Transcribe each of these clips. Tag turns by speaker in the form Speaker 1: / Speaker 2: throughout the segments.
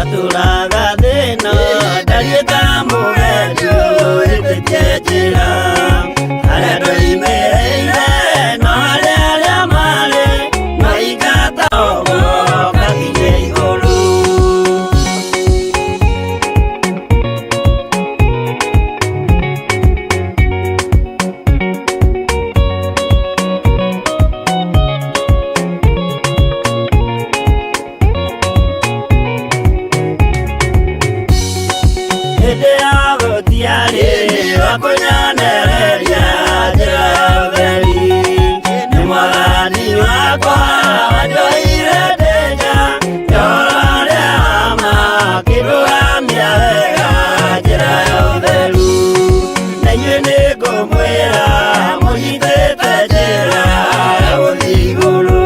Speaker 1: taturaga thĩno ndariĩ ta mũgendi ũhĩtĩtie njĩra harĩa ndoimĩrĩire no harĩa marĩ maingata ũguo gakinyie igũrũ. Hĩndĩ ya gũtiarĩ wakũnyonereria njĩra ya ũtheri, nĩ mwathani wakwa wanjohire ndĩnja rĩoro rĩa ma akĩndũgamia wega njĩra ya ũtheru. Na inyuĩ nĩngũmwĩra mũnyitĩte njĩra ya gũthiĩ igũrũ,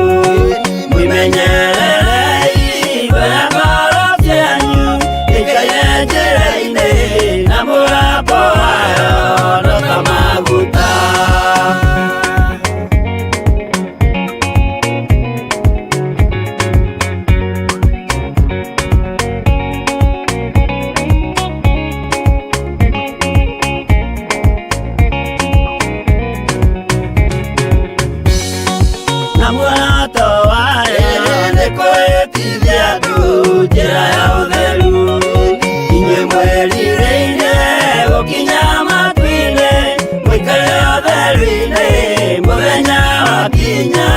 Speaker 1: mwĩmenyererei wega ngoro cianyu ikaire njĩra-inĩ na mũgambo wayo no ta maguta. Na muoroto wayo nĩ kũhĩtithia andũ njĩra ya ũtheru, inyuĩ mwĩrirĩire gũkinya matu-inĩ mũikare ũtheru-inĩ mũthenya wakinya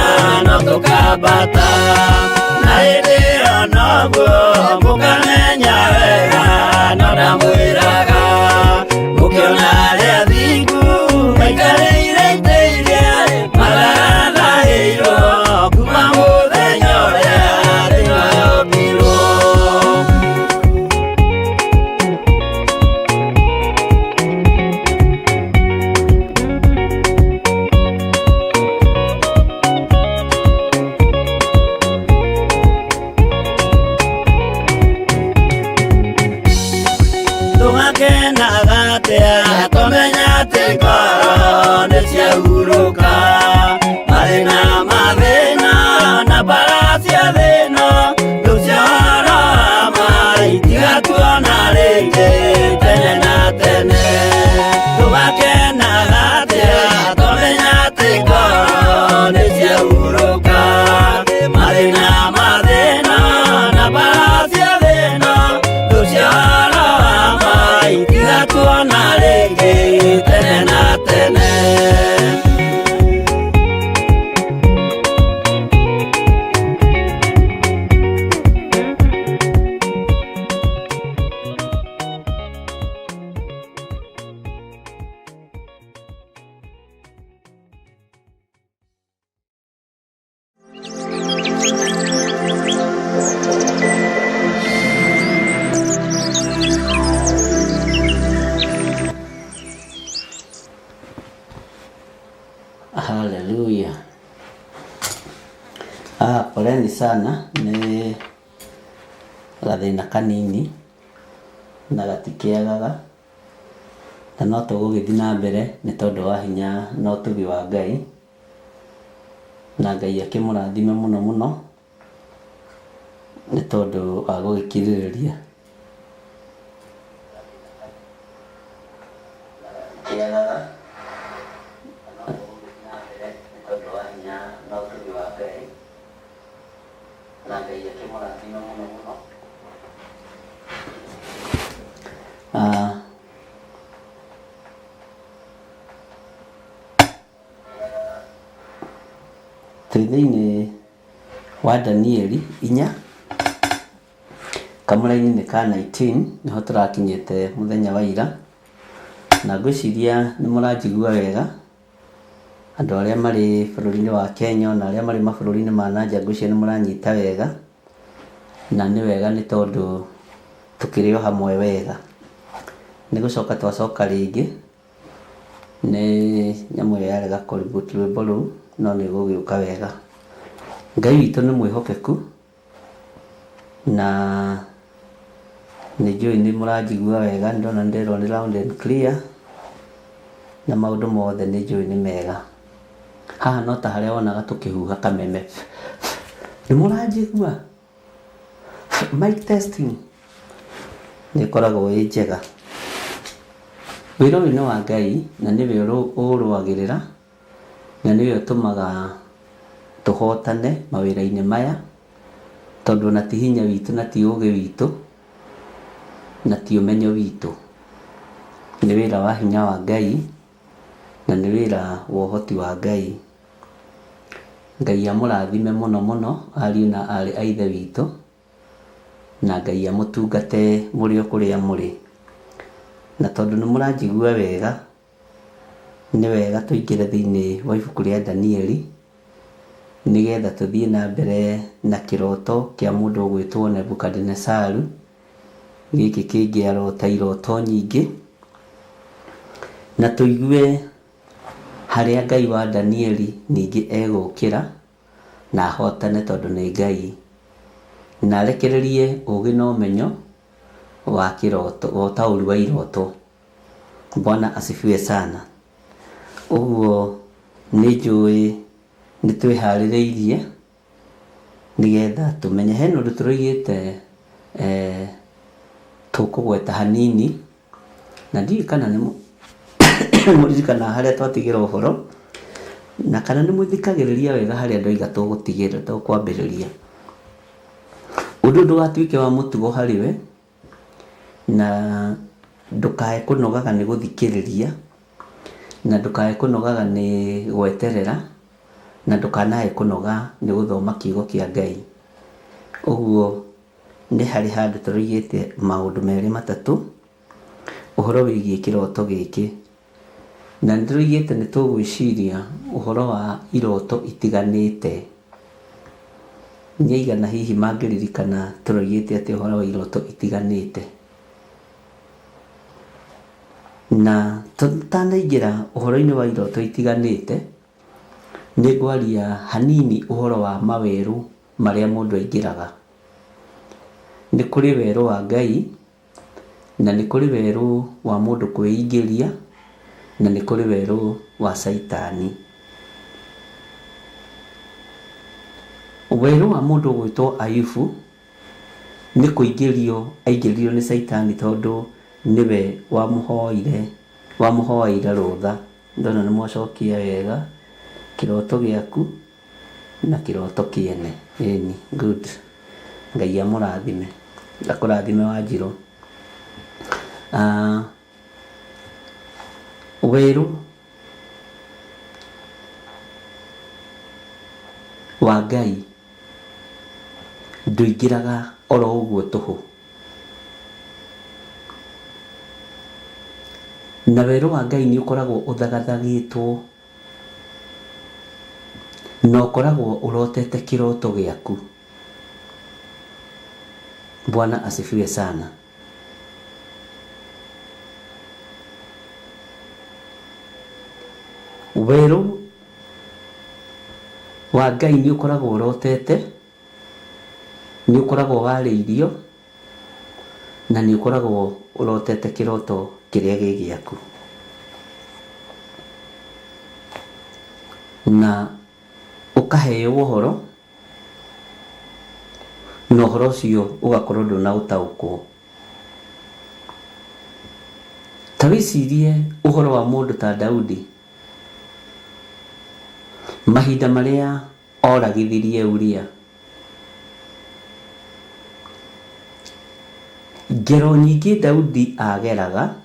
Speaker 1: no tũkambata. Na hĩndĩ ĩyo noguo mũkamenya wega no ndamwĩraga mũkĩona arĩa athingu maikarĩire itĩ iria marathahĩirwo kuma mũthenya ũrĩa thĩ yombirwo. Tũgakenaga atĩa twamenya atĩ ngoro nĩ ciahurũka, mathĩna mathĩna na mbara cia thĩno rĩu ciohoro ma itigatuona rĩngĩ tene na tene. Tũgakenaga atĩa twamenya atĩ ngoro nĩ ciahurũka, mathĩna mathĩna na mbara cia thĩno rĩu ciohoro ma itigatuona rĩngĩ tene na tene. Haleluya. Poleni sana, nĩ gathĩna kanini na gatikĩagaga na no tũgũgĩthiĩ na mbere nĩ tondũ wa hinya na ũtugi wa Ngai, na Ngai akĩmũrathime mũno mũno nĩ tondũ wa gũgĩkirĩrĩria. Thĩinĩ wa Danieli 4 kamũra-inĩ nĩ ka 19 nĩho tũrakinyĩte mũthenya wa ira, na ngwĩciria nĩ mũranjigua wega andũ arĩa marĩ bũrũri-inĩ wa Kenya na arĩa marĩ mabũrũri-inĩ ma nanja, ngwĩciria nĩ mũranyita wega na nĩ wega nĩ tondũ tũkĩrĩ o hamwe wega. Nĩ gũcoka twacoka rĩngĩ, nĩ nyamũ ĩrĩa yarega kũribũti rwĩmbo rũu no nĩ gũgĩũka wega. Ngai witũ nĩ mwĩhokeku na nĩ njũĩ nĩ mũranjigua wega, nĩ ndona nderwo nĩ loud and clear na maũndũ mothe nĩ njũĩ nĩ mega. Haha no ta harĩa wonaga tũkĩhuha kameme. Nĩ mũranjigua? Mic testing. nĩ ĩkoragwo ĩ njega. Wĩra ũyũ nĩ wa Ngai na nĩwe ũrũagĩrĩra na nĩwe ũtũmaga tũhotane mawĩra-inĩ maya, tondũ na ti hinya witũ na ti ũũgĩ witũ na ti ũmenyo witũ, nĩ wĩra wa hinya wa Ngai na nĩ wĩra wa ũhoti wa Ngai. Ngai amũrathime mũno mũno ariũ na arĩ a ithe witũ, na Ngai amũtungate mũrĩ o kũrĩa mũrĩ. Na tondũ nĩ mũranjigua wega, nĩ wega tũingĩre thĩinĩ wa ibuku rĩa Danieli nĩgetha tũthiĩ na mbere na kĩroto kĩa mũndũ ũgwĩtwo Nebukadinezaru. Gĩkĩ kĩngĩarota iroto nyingĩ na tũigue harĩa Ngai wa Danieli ningĩ egũkĩra na ahotane, tondũ nĩ Ngai, na arekererie ũũgĩ na ũmenyo wa kĩroto, wa ũtaũri wa iroto. Bwana asifiwe sana. Ũguo nĩ njũĩ nĩ twĩharĩrĩirie nĩgetha tũmenye. Hena ũndũ tũroigĩte tũkũgweta hanini, na ndiũĩ kana nĩ mũririkana harĩa twatigĩra ũhoro, na kana nĩ mũthikagĩrĩria wega harĩa ndoiga tũgũtigĩra tũkwambĩrĩria. Ũndũ ndũgatuĩke wa mũtugo harĩwe, na ndũkae kũnogaga nĩ gũthikĩrĩria, na ndũkae kũnogaga nĩ gweterera, na ndũkanae kũnoga nĩ gũthoma kiugo kĩa Ngai. Ũguo nĩ harĩ handũ tũroigĩte maũndũ merĩ matatũ ũhoro wĩgiĩ kĩroto gĩkĩ, na nĩtũroigĩte nĩ tũgwĩciria ũhoro wa iroto itiganĩte. Nĩ aigana hihi mangĩririkana tũroigĩte atĩ ũhoro wa iroto itiganĩte? Na tũtanaingĩra ũhoro-inĩ wa iroto itiganĩte, nĩ ngwaria hanini ũhoro wa mawerũ marĩa mũndũ aingĩraga. Nĩ kũrĩ werũ wa Ngai na nĩ kũrĩ werũ wa mũndũ kwĩingĩria, na nĩ kũrĩ werũ wa Saitani. Werũ wa mũndũ gwĩtwo Ayubu nĩ kũingĩrio aingĩririo nĩ Saitani, tondũ nĩwe wamũhoeire rũtha. Ndona nĩ mwacokia wega kĩroto gĩaku na kĩroto kĩene. Ĩni, good. Ngai amũrathime, akũrathime Wanjirũ. Werũ wa Ngai ndũingĩraga oro ũguo tũhũ, na werũ wa Ngai nĩ ũkoragwo ũthagathagĩtwo, na ũkoragwo ũrotete kĩroto gĩaku. Bwana asifiwe sana. Werũ wa Ngai nĩ ũkoragwo ũrotete, nĩ ũkoragwo warĩirio, na nĩ ũkoragwo ũrotete kĩroto kĩrĩa gĩ gĩaku, na ũkaheo ũhoro, na ũhoro ũcio ũgakorwo ndũnaũtaũkwo. Ta wĩcirie ũhoro wa mũndũ ta Daudi, mahinda marĩa oragithirie Uria. Ngero nyingĩ Daudi ageraga,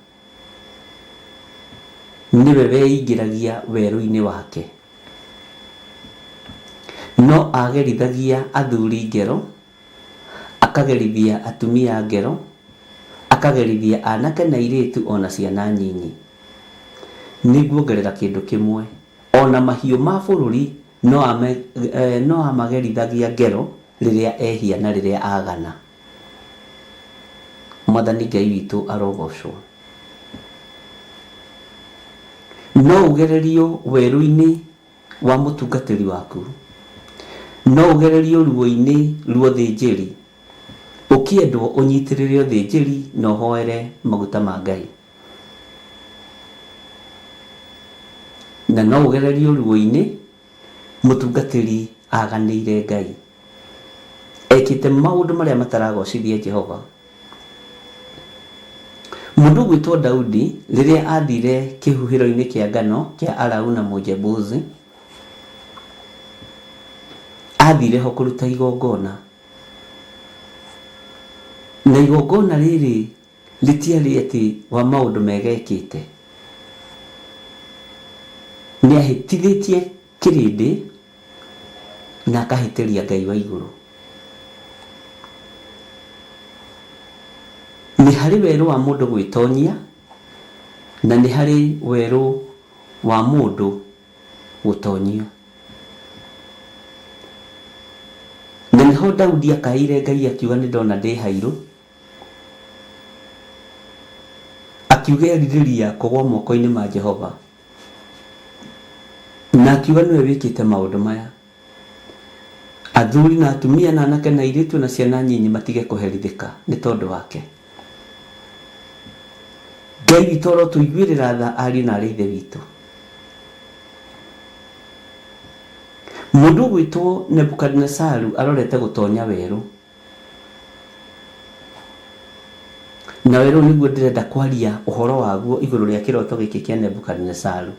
Speaker 1: niwe weingĩragia werũ-inĩ wake, no agerithagia athuri ngero, akagerithia atumia ngero, akagerithia anake na airĩtu ona ciana nyinyi. Nĩguongerera kĩndũ kĩmwe, ona mahiũ ma bũrũri no amagerithagia ngero rĩrĩa ehia na rĩrĩa agana. Mwathani Ngai witũ arogocwo. No ũgererio werũ-inĩ wa mũtungatĩri waku, no ũgererio ruo-inĩ rwa ũthĩnjĩri, ũkĩendwo ũnyitĩrĩre ũthĩnjĩri na ũhoere maguta ma Ngai. Na no ũgererio ruo-inĩ mũtungatĩri aganĩire Ngai, ekĩte maũndũ marĩa mataragocithia Jehova. Mũndũ gwĩtwo Daudi rĩrĩa athire kĩhuhĩro-inĩ kĩa ngano kĩa Arauna Mũjebuzi, athire ho kũruta igongona, na igongona rĩrĩ rĩtiarĩ atĩ wa maũndũ megekĩte. Nĩahĩtithĩtie kĩrĩndĩ na akahĩtĩria Ngai wa igũrũ. Nĩ harĩ werũ wa mũndũ gwĩtonyia na nĩ harĩ werũ wa mũndũ gũtonyio. Na nĩho Daudi akaire Ngai akiuga nĩ ndona ndĩ hairũ, akiuga erirĩria kũgwa moko-inĩ ma Jehova, na akiuga nĩwe wĩkĩte maũndũ maya. Athuri na atumia na anake na airĩtu na ciana nyinyi matige kũherithĩka nĩ tondũ wake. Ngai witũ arotũiguĩrĩra tha ariũ na arĩ ithe witũ. Mũndũ gwĩtwo Nebukadnezaru arorete gũtonya werũ, na werũ nĩguo ndĩrenda kwaria ũhoro waguo igũrũ rĩa kĩroto gĩkĩ kĩa Nebukadnezaru.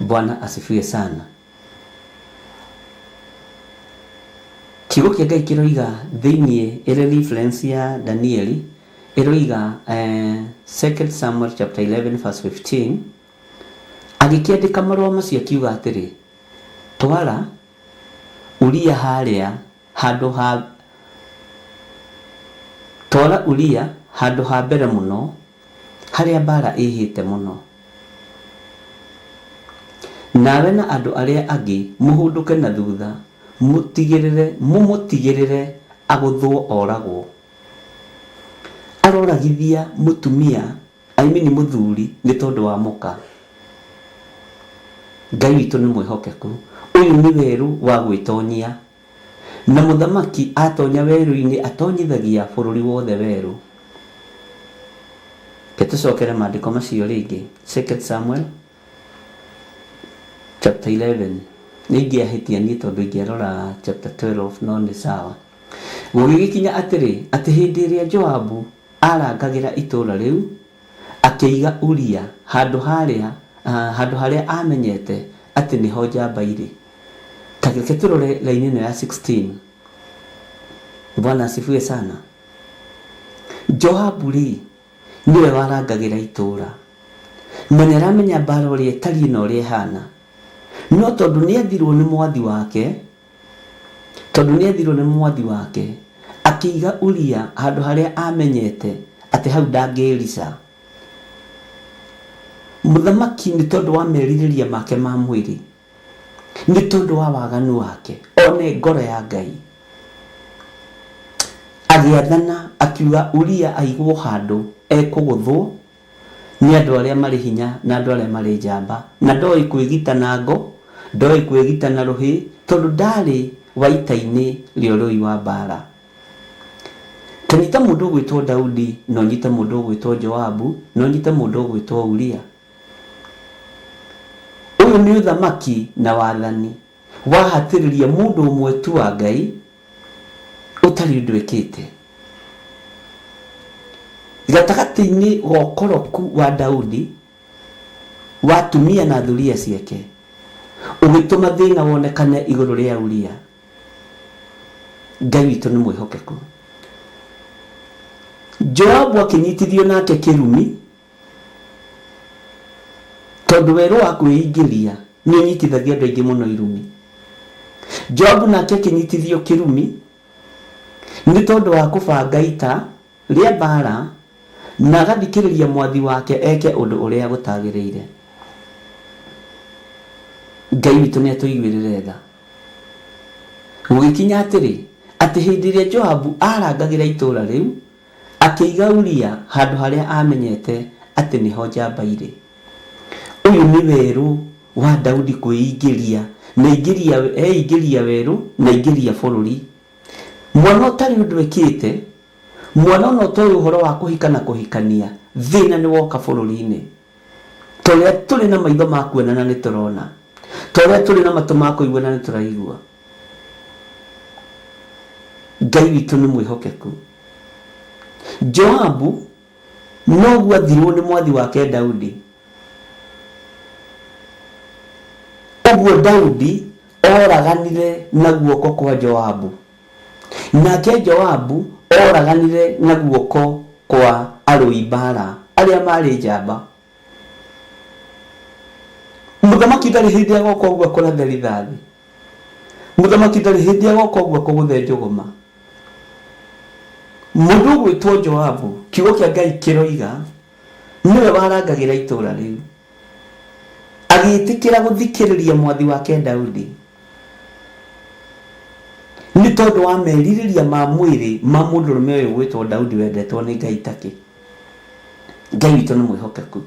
Speaker 1: Bwana asifiwe sana. Kiugo kĩa Ngai kĩroiga thĩinĩ ĩrĩ reference ya Danieli, ĩroiga 2 Samuel chapter 11 verse 15, agĩkĩandĩka marũa macio akiuga atĩrĩ, twara Uria harĩa handũ ha mbere mũno harĩa mbara ĩhĩte mũno, nawe na andũ arĩa angĩ mũhũndũke na thutha mũmũtigĩrĩre agũthwo oragwo. Aroragithia mũtumia mũthuri nĩ tondũ wa mũka. Ngai witũ nĩ mwĩhokeku. Ũyũ nĩ werũ wa gwĩtonyia, na mũthamaki atonya werũ-inĩ atonyithagia bũrũri wothe werũ. Tũcokere maandĩko macio rĩngĩ. 2 Samuel chapter 11. Nĩingĩahĩtia niĩ tondũ ingĩarora chapter 12 no nĩ sawa. Gũgĩkinya atĩrĩ, atĩ hĩndĩ ĩrĩa Joabu arangagĩra itũũra rĩu, akĩiga Uria handũ harĩa amenyete atĩ nĩho njamba irĩ. Ta reke tũrore raini ya 16. Bwana asifiwe sana. Joabu niwe warangagĩra itũũra, na nĩaramenya mbara ũrĩa ĩtariĩ na ũrĩa ĩhana, no tondũ nĩathirwo nĩ mwathi wake, akĩiga Uria handũ harĩa amenyete atĩ hau ndangĩrica. Mũthamaki nĩ tondũ wa merirĩria make ma mwĩrĩ, nĩ tondũ wa waganu wake, one ngoro ya Ngai, agĩathana akiuga Uria aigwo handũ ekũgũthwo nĩ andũ arĩa marĩ hinya na andũ arĩa marĩ njamba, na ndoĩ kwĩgita na ngo, ndoĩ kwĩgita na rũhĩ, tondũ ndarĩ wa ita-inĩ rĩa ũrũi wa mbara. Tanyita mũndũ gwĩtwo Daudi, no nyite mũndũ gwĩtwo Joabu, no nyite mũndũ gwĩtwo Uria. Ũyũ nĩ ũthamaki na wathani wahatĩrĩria mũndũ ũmwe tu wa Ngai ũtarĩ ũndũ ĩkĩte. Gatagatĩ-inĩ wa ũkoroku wa Daudi, watumia na thuria ciake, ũgĩtũma thĩna wonekane igũrũ rĩa Uria. Ngai witũ nĩ mwĩhokeku. Joabu akĩnyitithio nake kĩrumi, tondũ werũ wa kwĩingĩria nĩ ũnyitithagia andũ aingĩ mũno irumi. Joabu nake akĩnyitithio kĩrumi nĩ tondũ wa kũbanga ita rĩa mbara na agathikĩrĩria mwathi wake eke ũndũ ũrĩa gũtagĩrĩire. Ngai witũ nĩ atũiguĩrĩre tha. Gũgĩkinya atĩrĩ, atĩ hĩndĩ ĩrĩa Joabu arangagĩra itũũra rĩu, akĩiga Uria handũ harĩa amenyete atĩ nĩho njamba irĩ. Ũyũ nĩ werũ wa Daudi kwĩingĩria, na eingĩria werũ na aingĩria bũrũri. Mwana ũtarĩ ũndũ ĩkĩte, mwana ona ũtoĩ ũhoro wa kũhika na kũhikania, thĩna nĩ woka bũrũri-inĩ. Torĩa tũrĩ na maitho ma kuonana nĩ tũrona, torĩa tũrĩ na matũ ma kũiguana nĩ tũraigua. Ngai witũ nĩ mwĩhokeku. Joabu noguo athirwo nĩ mwathi wake Daudi. Ũguo Daudi oraganire na guoko kwa Joabu, nake Joabu oraganire na guoko kwa arũi mbara arĩa marĩ njamba. Mũthamaki ndarĩ hĩndĩ ya goka ũguo kũrathe rithathi, mũthamaki ndarĩ hĩndĩ ya goka ũguo kũgũthe njũgũma. Mũndũ ũgwĩtwo Joabu, kiugo kĩa Ngai kĩroiga nĩwe warangagĩra itũũra rĩu, agĩtĩkĩra gũthikĩrĩria mwathi wake Daudi nĩ tondũ wa merirĩria ma mwĩrĩ ma mũndũrũme ũyũ gwĩtwo Daudi wendetwo nĩ Ngai takĩ. Ngai witũ nĩ mwĩhokeku,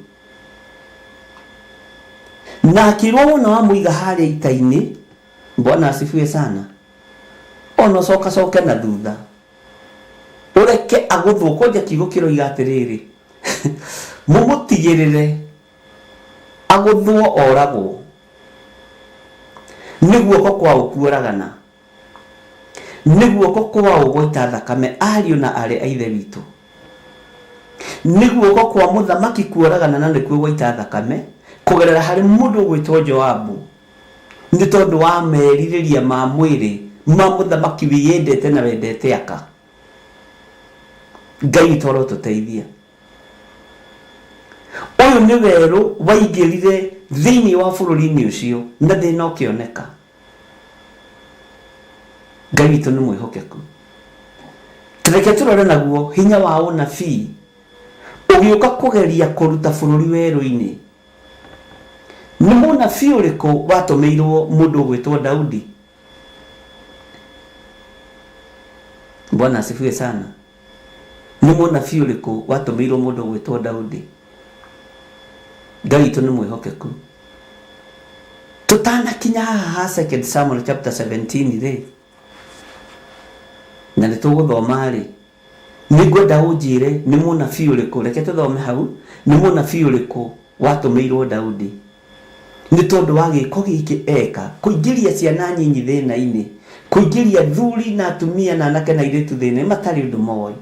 Speaker 1: na akĩrwo wona wa mũiga harĩa ita-inĩ. Bwana asifiwe sana. Ona coka na thutha ũreke agũthwo. Kwanja kiugo kĩroiga atĩrĩrĩ mũmũtigĩrĩre agũthwo oragwo, nĩ guoko kwa ũkuoragana, nĩ guoko kwa ũgũita thakame ariũ na arĩ a ithe witũ, nĩ guoko kwa mũthamaki kuoragana na nĩkuo gũita thakame kũgerera harĩ mũndũ ũgwĩtwo Joabu, nĩ tondũ wa merirĩria ma mwĩrĩ ma mũthamaki wĩyendete na wendete aka. Ngai witũ arotũteithia. Ũyũ nĩ werũ waingĩrire thĩinĩ wa bũrũri-inĩ ũcio na thĩna ũkĩoneka. Ngai witũ nĩ mwĩhokeku. Tũreke tũrore naguo hinya wa ũnabii ũgĩũka kũgeria kũruta bũrũri werũ-inĩ. Nĩ mũnabii ũrĩkũ watũmĩirwo mũndũ ũgwĩtwo Daudi? Bwana asifiwe sana. Nĩ mũnabii ũrĩkũ watũmĩirwo mũndũ ũgwĩtwo Daudi? Ngai witũ nĩ mwĩhokeku. Tũtanakinya haha 2 Samuel chapter 17 rĩ, na nĩ tũgũthoma rĩ, nĩngwenda ũnjĩre nĩ mũnabii ũrĩkũ. Reke tũthome hau. Nĩ mũnabii ũrĩkũ watũmĩirwo Daudi nĩ tondũ wa gĩko gĩkĩ eka, kũingĩria ciana nyinyi thĩna-inĩ, kũingĩria thuri na atumia na anake na airĩtu thĩna matarĩ ũndũ moĩ.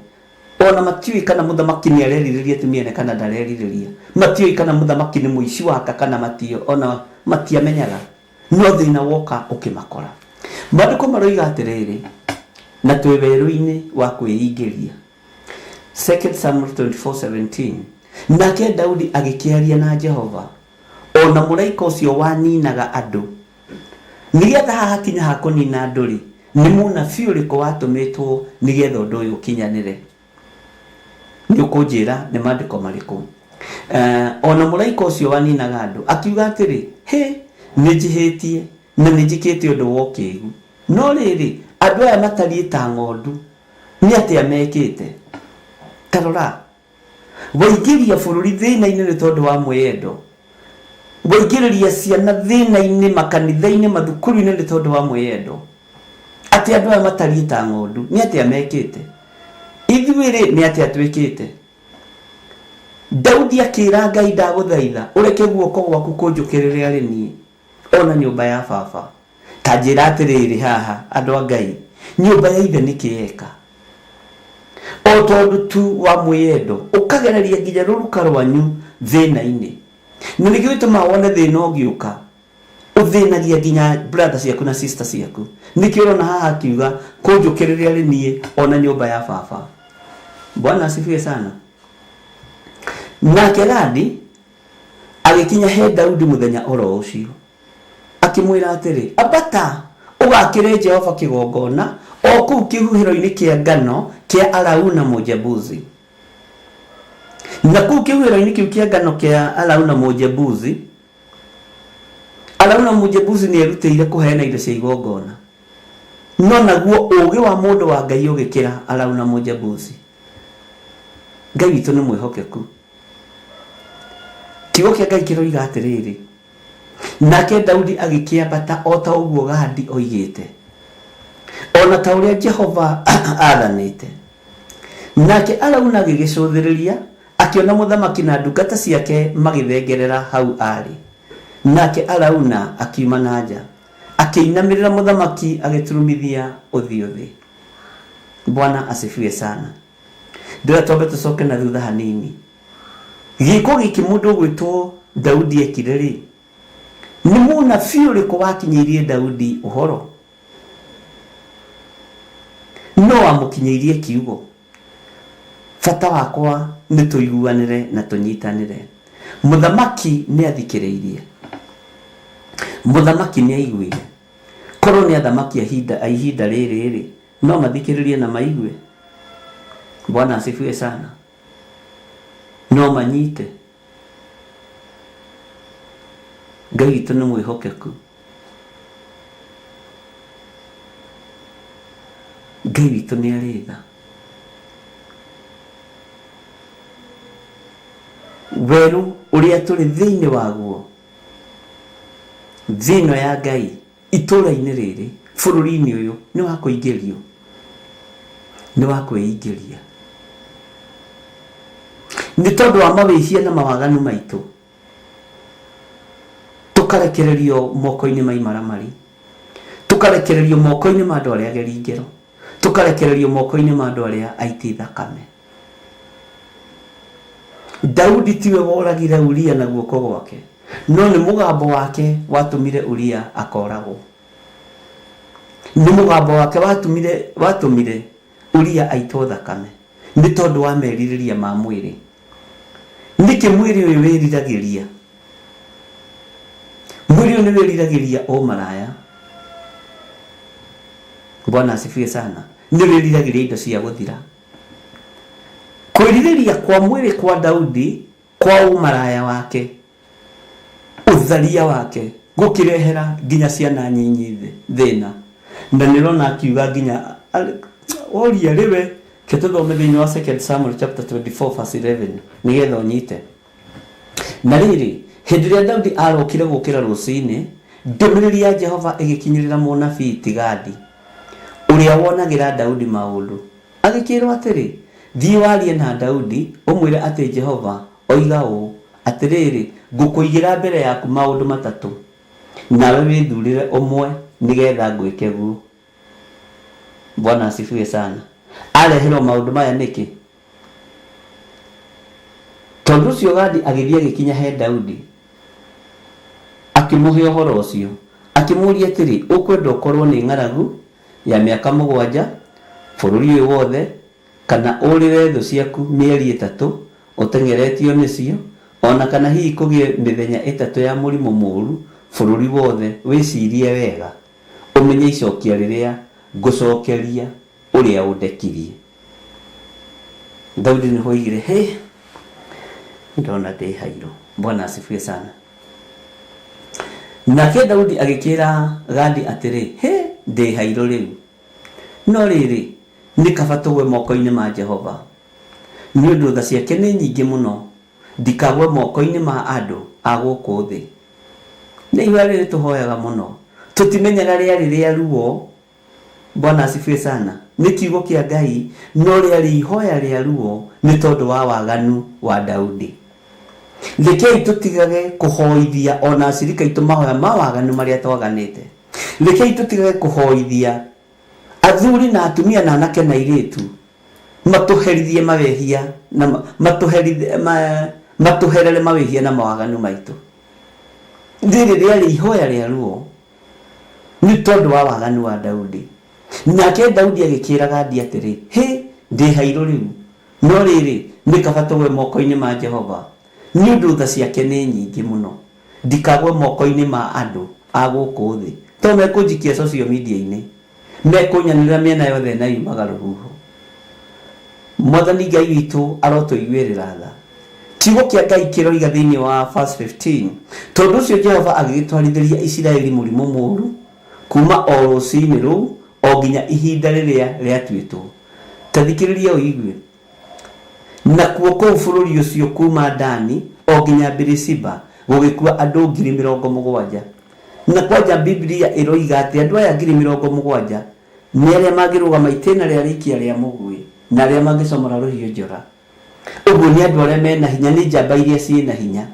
Speaker 1: Ona matiũĩ kana mũthamaki nĩ arerirĩria atumia kana ndarerirĩria, matiũĩ kana mũthamaki nĩ mũici waka kana matio, ona matiamenyaga, no thĩna woka ũkĩmakora. Maandĩko maroiga atĩrĩrĩ, na twĩ werũ-inĩ wa kwĩingĩria. 2 Samuel 24:17, nake Daudi agĩkĩaria na Jehova, ona mũraika ũcio waninaga andũ. Nĩgetha hakinya ha kũnina andũ rĩ, nĩ mũnabii ũrĩkũ watũmĩtwo nĩgetha ũndũ ũyũ ũkinyanĩre? Nĩ ũkũnjĩra nĩ maandĩko marĩkũ? Ona mũraika ũcio waninaga andũ akiuga atĩrĩ, nĩ njihĩtie na nĩ njĩkĩte ũndũ wa ũkĩĩgu. No rĩrĩ, andũ aya matariĩ ta ng'ondu nĩ atĩa mekĩte? Tarora, waingĩria bũrũri thĩna-inĩ nĩ tondũ wa mwĩyendo, waingĩrĩria ciana thĩna-inĩ makanitha-inĩ mathukuru-inĩ nĩ tondũ wa mwĩyendo. Atĩ andũ aya matariĩ ta ng'ondu nĩ atĩa mekĩte? Ithuĩ rĩ nĩ atĩa twĩkĩte? Daudi akĩra Ngai, ndagũthaitha ũreke guoko gwaku kũnjũkĩrĩre arĩ niĩ ona nyũmba ya baba. Ta njĩra atĩrĩrĩ haha andũ a Ngai, nyũmba ya ithe nĩkĩ yeka? O tondũ tu wa mwĩyendo ũkagereria nginya rũruka rwanyu thĩna-inĩ. Na nĩkĩo gĩtũmaga wone thĩna ũgĩũka ũthĩnagia nginya brother ciaku na sister ciaku. Nĩkĩo ũrona haha akiuga kũnjũkĩrĩre arĩ niĩ ona nyũmba ya baba. Bwana asifiwe sana. Nake Gadi agĩkinya he Daudi mũthenya oro ũcio, akĩmwĩra atĩrĩ, ambata ũgakĩre Jehova kĩgongona o kũu kĩhuhĩro-inĩ kĩa ngano kĩa Arauna Mũjebuzi. Na kũu kĩhuhĩro-inĩ kĩu kĩa ngano kĩa Arauna Mũjebuzi, Arauna Mũjebuzi nĩ erutĩire kũheana indo cia igongona, no naguo ũũgĩ wa mũndũ wa Ngai ũgĩkĩra Arauna Mũjebuzi. Ngai witũ nĩ mwĩhokeku. Kiugo kĩa Ngai kĩroiga atĩrĩrĩ, nake Daudi agĩkĩambata o ta ũguo Gadi oigĩte, ona ta ũrĩa Jehova athanĩte. Nake Arauna agĩgĩcũthĩrĩria, akĩona mũthamaki na ndungata ciake magĩthengerera hau arĩ. Nake Arauna akiuma na nja, akĩinamĩrĩra mũthamaki agĩturumithia ũthiũ thĩ. Bwana asifiwe sana. ndira twambe tucoke na thutha hanini. Giko giki mundu gwitwo Daudi ekire ri, ni munabii uriku wakinyirie Daudi uhoro? No amukinyirie kiugo. Fata wakwa ni tuiguanire na tunyitanire. Muthamaki ni athikiriirie, muthamaki ni aiguire. Korwo ni athamaki ihinda riri no mathikiririe na maigue. Bwana asifiwe sana. No manyite. Ngai witũ nĩ mwĩhokeku. Ngai witũ nĩ arĩ tha. Weru ũrĩa tũrĩ thĩinĩ waguo, thĩinĩ ya Ngai itũũra-inĩ rĩrĩ, bũrũri-inĩ ũyũ nĩ wa kũingĩrio, nĩ wa kwĩingĩria. Nĩ tondũ wa mawĩhia na mawaganu maitũ tukarekererio moko-inĩ ma imaramari, tukarekererio moko-inĩ ma andũ arĩa ageri ngero, tukarekererio moko-inĩ ma andũ arĩa aiti thakame. Daudi tiwe woragire Uria na guoko gwake, no nĩ mũgambo wake watũmire Uria akoragwo. Nĩ mũgambo wake watũmire Uria aitwo thakame, nĩ tondũ wa merirĩria ma mwĩrĩ. Nĩkĩ mwĩrĩ ũyũ wĩriragĩria? Mwĩrĩ ũyũ nĩ wĩriragĩria ũmaraya. Bwana asifiwe sana. Nĩ wĩriragĩria indo cia gũthira. Kwĩrirĩria kwa mwĩrĩ kwa Daudi kwa ũmaraya wake, ũtharia wake gũkĩrehera nginya ciana nyinyi thĩna. Na nĩrona akiuga nginya Uria rĩwe Ketuthome thĩinĩ wa 2 Samuel chapter 24 verse 11 nigetha ũnyite. Na rĩrĩ, hĩndĩ ĩrĩa Daudi arokire gũkĩra rũcinĩ, ndũmĩrĩri ya Jehova ĩgĩkinyĩrĩra mũnabii Tigadi, ũrĩa wonagĩra Daudi maũndũ. Agĩkĩrwo atĩrĩ, thiĩ warie na Daudi ũmwĩre atĩ Jehova oiga ũũ atĩrĩrĩ, ngũkũigĩra mbere yaku maũndũ matatũ, nawe wĩthurĩre ũmwe nigetha ngwĩke guo. Bwana asifiwe sana. Areherwo maũndũ maya nĩkĩ? Tondũ ũcio Gadi agĩthiĩ agĩkinya he Daudi, akĩmũhe ũhoro ũcio, akĩmũũria atĩrĩ, ũkwenda ũkorwo nĩ ng'aragu ya mĩaka 7 bũrũri ũyũ wothe, kana ũrĩre thũ ciaku mĩeri 3 ũteng'eretio nĩcio, ona kana hihi kũgĩe mĩthenya 3 ya mũrimũ mũũru bũrũri wothe? Wĩcirie wega ũmenye icokia rĩrĩa ngũcokeria ũrĩa ũndekirie. Daudi nĩ hoigire, he, ndona ndĩ hairo. Bwana asifiwe sana. Nake Daudi agĩkĩra Gadi atĩrĩ, he, ndĩ hairo rĩu, no rĩrĩ nĩ kaba tũgwe moko-inĩ ma Jehova, nĩ ũndũ tha ciake nĩ nyingĩ mũno, ndikagwe moko-inĩ ma andũ a gũkũ thĩ. Nĩ ihoya rĩrĩ tũhoyaga mũno, tũtimenyaga rĩarĩ rĩa ruo. Bwana asifiwe sana. Nĩ kiugo kĩa Ngai, no rĩarĩ ihoya rĩa ruo nĩ tondũ wa waganu wa Daudi. Rekei tũtigage kũhoithia ona acirika itũ mahoya ma waganu marĩa twaganĩte. Rekei tũtigage kũhoithia athuri na atumia na anake na airĩtu matũherithie mawehia na matũherere mawehia na mawaganu maitũ. Rĩrĩ rĩarĩ ihoya rĩa ruo nĩ tondũ wa waganu wa Daudi. Nake Daudi agĩkĩra Gadi atĩrĩ, he, ndĩ hairo rĩu, no rĩrĩ nĩ kaba tũgwe moko-inĩ ma Jehova, nĩ ũndũ tha ciake nĩ nyingĩ mũno, ndikagwe moko-inĩ ma andũ a gũkũ thĩ. To mekũnjikia social media-inĩ, mekũnyanĩra mĩena yothe na yumaga rũhuho. Mwathani Ngai witũ arotũiguĩrĩra tha. Kiugo kĩa Ngai kĩroiga thĩinĩ wa verse 15, tondũ ũcio Jehova agĩgĩtwarithĩria Isiraeli mũrimũ mũũru kuma o rũcinĩ rũu o nginya ihinda rĩrĩa rĩatuĩtwo. Ta thikĩrĩria ũigue. Nakuo kũu bũrũri ũcio kuma Dani o nginya Beersheba gũgĩkua andũ 70,000. Na kwanja Biblia ĩroiga atĩ andũ aya 70,000 nĩ arĩa mangĩrũgama itĩna rĩa rĩikia rĩa mũguĩ na arĩa mangĩcomora rũhiũ njora. Ũguo nĩ andũ arĩa mena hinya, nĩ njamba iria ciĩna hinya.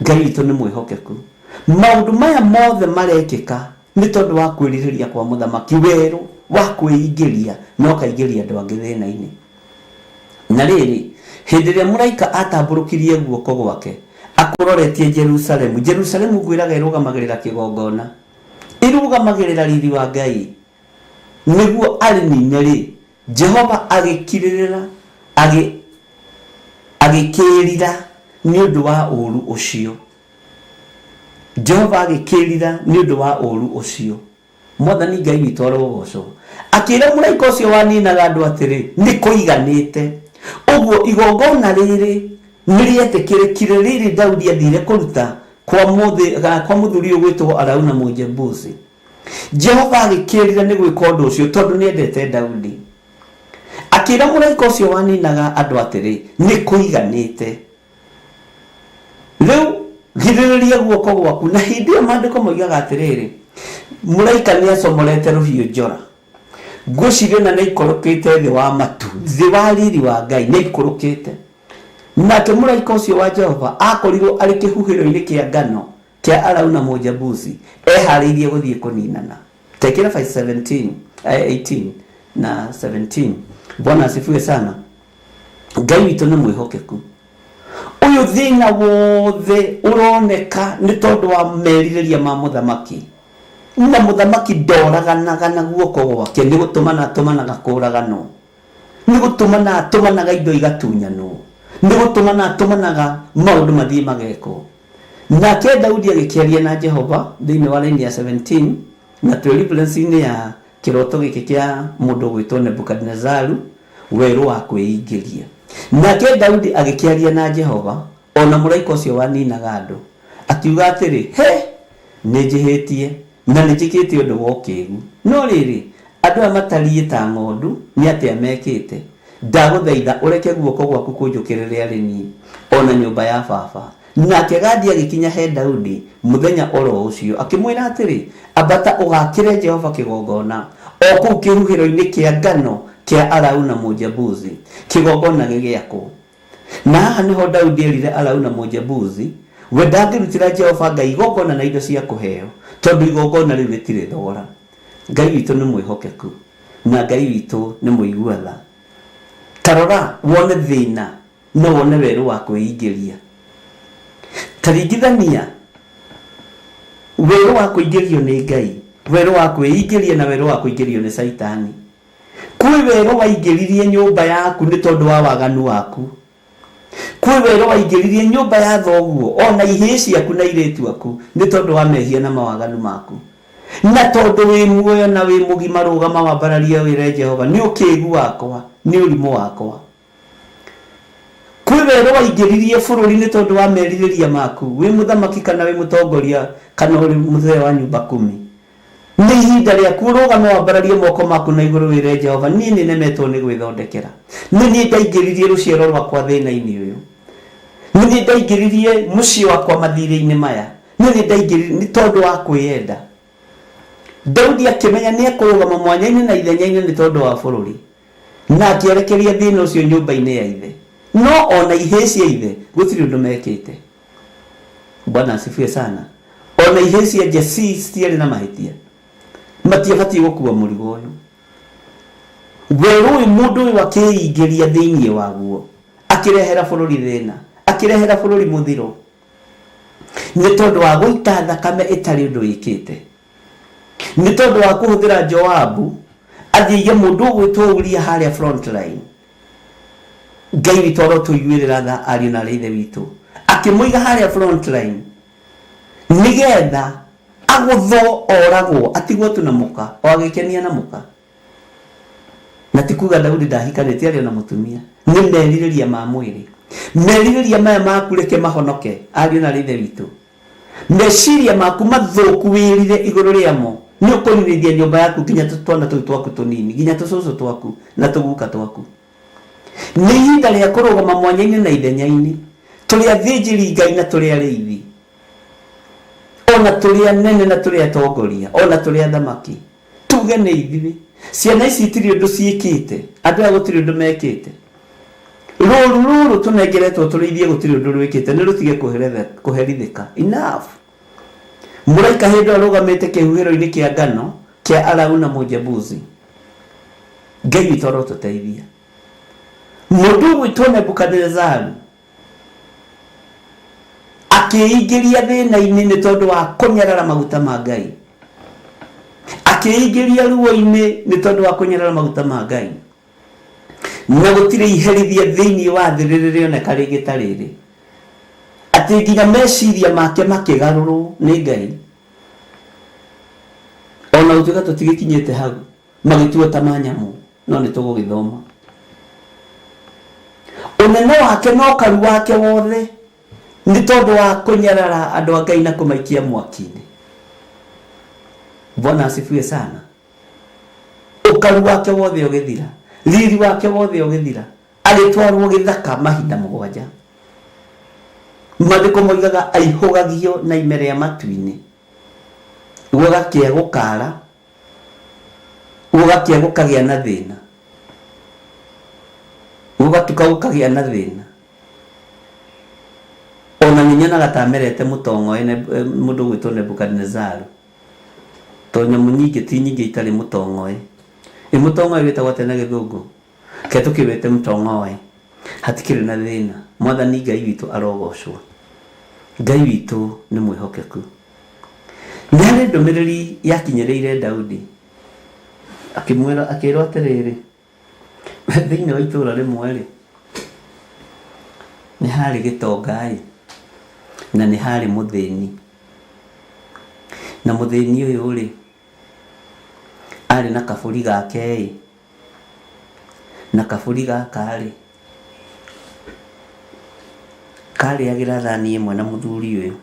Speaker 1: Ngai witũ nĩ mwĩhokeku. Maũndũ maya mothe marekĩka nĩ tondũ wa kwĩrirĩria kwa mũthamaki werũ wa kwĩingĩria no kaingĩria andũ angĩ thĩna-inĩ. Na rĩrĩ, hĩndĩ ĩrĩa mũraika atambũrũkirie guoko gwake akũroretie Jerusalemu, Jerusalemu ngwĩraga ĩrũgamagĩrĩra kĩgongona, ĩrũgamagĩrĩra riiri wa Ngai, nĩguo arĩnine rĩ, Jehova agĩkirĩrĩra agĩkĩrĩra nĩ ũndũ wa ũru ũcio. Jehova agĩkĩrĩra nĩ ũndũ wa ũru ũcio. Mwathani Ngai witũ arogocwo. Akĩĩra mũraika ũcio waninaga andũ atĩrĩ, nĩ kũiganĩte. Ũguo igongona rĩrĩ nĩ rĩetĩkĩrĩkire, rĩrĩ Daudi athire kũruta kwa mũthuri ũgwĩtwo Arauna Mũjebusi. Jehova agĩkĩrĩra nĩ gwĩka ũndũ ũcio tondũ nĩ endete Daudi. Akĩĩra mũraika ũcio waninaga andũ atĩrĩ, nĩ kũiganĩte. Rĩu girĩrĩria guoko gwaku. Na hĩndĩ ĩyo maandĩko moigaga atĩrĩrĩ, mũraika nĩ acomorete rũhiũ njora, ngwĩciria na nĩ ikorũkĩte thĩ wa matu, thĩ wa riri wa Ngai nĩ ikorũkĩte. Nake mũraika ũcio wa Jehova akorirwo arĩ kĩhuhĩro-inĩ kĩa ngano kĩa Arauna Mũjebusi, eharĩirie gũthiĩ kũninana. Tekera 18 na 17. Bwana asifiwe sana. Ngai witũ nĩ mwĩhokeku. Ũyũ thĩna wothe ũroneka nĩ tondũ wa merirĩria ma mũthamaki. Na mũthamaki ndoraganaga na guoko gwake, nĩ gũtũmana atũmanaga kũũraganwo, nĩ gũtũmana atũmanaga indo igatunyanwo, nĩ gũtũmana atũmanaga maũndũ mathiĩ magekwo. Nake Daudi agĩkĩaria na Jehova thĩinĩ wa raini ya 17 na deliverance-inĩ ya kĩroto gĩkĩ kĩa mũndũ gwĩtwo Nebukadnezaru, werũ wa kwĩingĩria. Nake Daudi agĩkĩaria na Jehova, ona mũraika ũcio waninaga andũ, akiuga atĩrĩ, he, nĩ njĩhĩtie na nĩ njĩkĩte ũndũ wa ũkĩĩgu. No rĩrĩ, andũ aya matariĩ ta ng'ondu nĩ atĩa mekĩte? Ndagũthaitha ũreke guoko gwaku kũnjũkĩrĩre arĩ niĩ, ona nyũmba ya baba. Nake Gadi agĩkinya he Daudi mũthenya oro ũcio, akĩmwĩra atĩrĩ, ambata ũgakĩre Jehova kĩgongona o kũu kĩhuhĩro-inĩ kĩa ngano kĩa Arauna Mũjebusi, kĩgongona gĩgĩakwo. Na haha nĩho Daudi erire Arauna Mũjebusi, we ndangĩrutĩra Jehova Ngai igongona na indo cia kũheo, tondũ igongona rĩu rĩtirĩ thogora. Ngai witũ nĩ mwĩhokeku na Ngai witũ nĩ mũigua tha. Tarora wone thĩna no wone werũ wa kwĩingĩria. Taringithania werũ wa kũingĩrio nĩ Ngai, werũ wa kwĩingĩria na werũ wa kũingĩrio nĩ Saitani. Kwĩ werũ waingĩririe nyũmba yaku nĩ tondũ wa waganu waku. Kwĩ werũ waingĩririe nyũmba ya thoguo ona ihĩĩ ciaku na airĩtu aku nĩ tondũ wa mehia na mawaganu maku. Na tondũ wĩ muoyo na wĩ mũgima rũgama wambararie wĩre Jehova, nĩ ũkĩĩgu wakwa, nĩ ũrimũ wakwa. Kwĩ werũ waingĩririe bũrũri nĩ tondũ wa merirĩria maku, wĩ mũthamaki kana wĩ mũtongoria kana ũrĩ mũthee wa nyũmba 10. Nĩ ihinda rĩaku ũrũgame wambararie moko maku na igũrũ wĩre Jehova, niĩ nĩ nemetwo nĩ gwĩthondekera. Nĩ niĩ ndaingĩririe rũciaro rwakwa thĩna-inĩ ũyũ. Nĩ niĩ ndaingĩririe mũciĩ wakwa mathirĩ-inĩ maya. Nĩ niĩ ndaingĩririe nĩ tondũ wa kwĩyenda. Daudi akĩmenya nĩ ekũrũgama mwanya-inĩ na ithenya-inĩ nĩ tondũ wa bũrũri, na akĩerekeria thĩna ũcio nyũmba-inĩ ya ithe. No ona ihĩĩ cia ithe gũtirĩ ũndũ mekĩte. Bwana asifiwe sana. Ona ihĩĩ cia Jesii citiarĩ na mahĩtia, matiabatiĩ gũkua mũrigo ũyũ. Werũ ũyũ mũndũ ũyũ akĩingĩria thĩinĩ waguo, akĩrehera bũrũri thĩna, akĩrehera bũrũri mũthiro, nĩ tondũ wa gũita thakame ĩtarĩ ũndũ wĩkĩte, nĩ tondũ wa kũhũthĩra Joabu athiĩge mũndũ ũgwĩtwo Uria harĩa front line. Ngai witũ arotũiguĩrĩra tha ariũ na arĩ ithe witũ, akĩmũiga harĩa front line nĩgetha agũthwo oragwo, atigwo tu na mũka, o agĩkenia na mũka. Na ti kuga Daudi ndahikanĩtie arĩ na mũtumia, nĩ merirĩria ma mwĩrĩ. Merirĩria maya maku reke mahonoke ariũ na arĩ ithe witũ. Meciria maku mathũku wĩrire igũrũ rĩamo nĩ ũkũninĩria nyũmba yaku nginya twana tũu twaku tũnini, nginya tũcũcũ twaku na tũguka twaku. Nĩ ihinda rĩa kũrũgama mwanya-inĩ na ithenya-inĩ, tũrĩ athĩnjĩri Ngai na tũrĩ arĩithi, ona tũrĩ anene na tũrĩ atongoria, ona tũrĩ athamaki. Tuge nĩ ithuĩ, ciana ici itirĩ ũndũ ciĩkĩte, andũ aya gũtirĩ ũndũ mekĩte. Rũrũ tũnengeretwo tũrĩithie gũtirĩ ũndũ rwĩkĩte, nĩ rũtige kũherithĩka. Enough. Mũraika hĩndĩ arũgamĩte kĩhuhĩro-inĩ kĩa ngano kĩa Arauna Mũjebusi, Ngai witũ arotuteithia. Mũndũ gwitũ Nebukadnezaru akĩingĩria thĩna-inĩ nĩ tondũ wa kũnyarara maguta ma Ngai, akĩingĩria ruo-inĩ nĩ tondũ wa kũnyarara maguta ma Ngai, na gũtirĩ iherithia thĩinĩ wa thĩ rĩrĩoneka rĩngĩ ta rĩrĩ, atĩ nginya meciria make makĩgarũrwo nĩ Ngai. Ona gũtuĩka tũtigĩkinyĩte hau, magĩtua ta manyamũ, no nĩ tũgũgĩthoma. Ũnene wake na ũkaru wake wothe nĩ tondũ wa kũnyarara andũ a Ngai na kũmaikia mwaki-inĩ. Bwana asifiwe sana. Ũkaru wake wothe ũgĩthira, riri wake wothe ũgĩthira, agĩtwarwo gĩthaka mahinda 7. Mathiko moigaga aihũgagio na ime rĩa matu-inĩ, gũgakĩa gũkara, gũgakĩa gũkagĩa na thĩna, gũgatuka gũkagĩa na thĩna. Ona nĩnyonaga ta merete mũtongoe mũndũ gwĩtwo Nebukadnezaru, to nyamũ nyingĩ ti nyingĩ itarĩ mũtongoe. Mũtongoe wĩtagwo tene gĩthũngũ, ke tũkĩwĩte mũtongoe, hatikĩrĩ na thĩna. Mwathani Ngai witũ arogocwo. Ngai witũ nĩ mwĩhokeku. Nĩ harĩ ndũmĩrĩri yakinyĩrĩire Daudi, akĩrwo atĩrĩrĩ, thĩinĩ wa itũũra rĩmwe rĩ, nĩ harĩ gĩtonga na nĩ harĩ mũthĩni, na mũthĩni ũyũ rĩ arĩ na kabũri gake na kabũri gaka rĩ karĩagĩra thani ĩmwe na mũthuri ũyũ,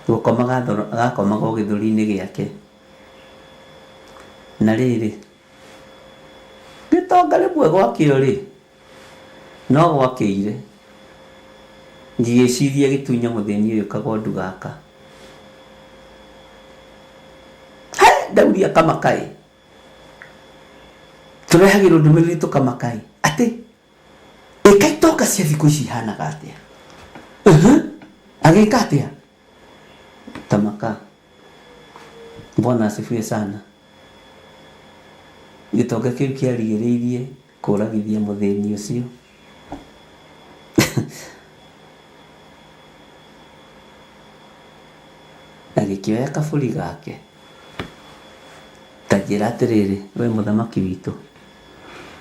Speaker 1: gakomaga o gĩthũri-inĩ gĩake. Na rĩrĩ gĩtonga rĩmwe gwakĩo rĩ no gwakĩire, ngĩgĩciria gĩtunya mũthĩni ũyũ kagondu gaka. Daudi akamakaĩ, tũrehagĩrwo ndũmĩrĩri tũkamakaĩ atĩ ĩka itonga cia thikũ ici ihanaga atĩa, agĩka atĩa, tamaka. Bwana asifiwe sana. Gĩtonga kĩu kĩarigĩrĩirie kũragithia mũthĩni ũcio. Agĩkĩoya kabũri gake, tanjĩra atĩrĩrĩ, we mũthamaki witũ,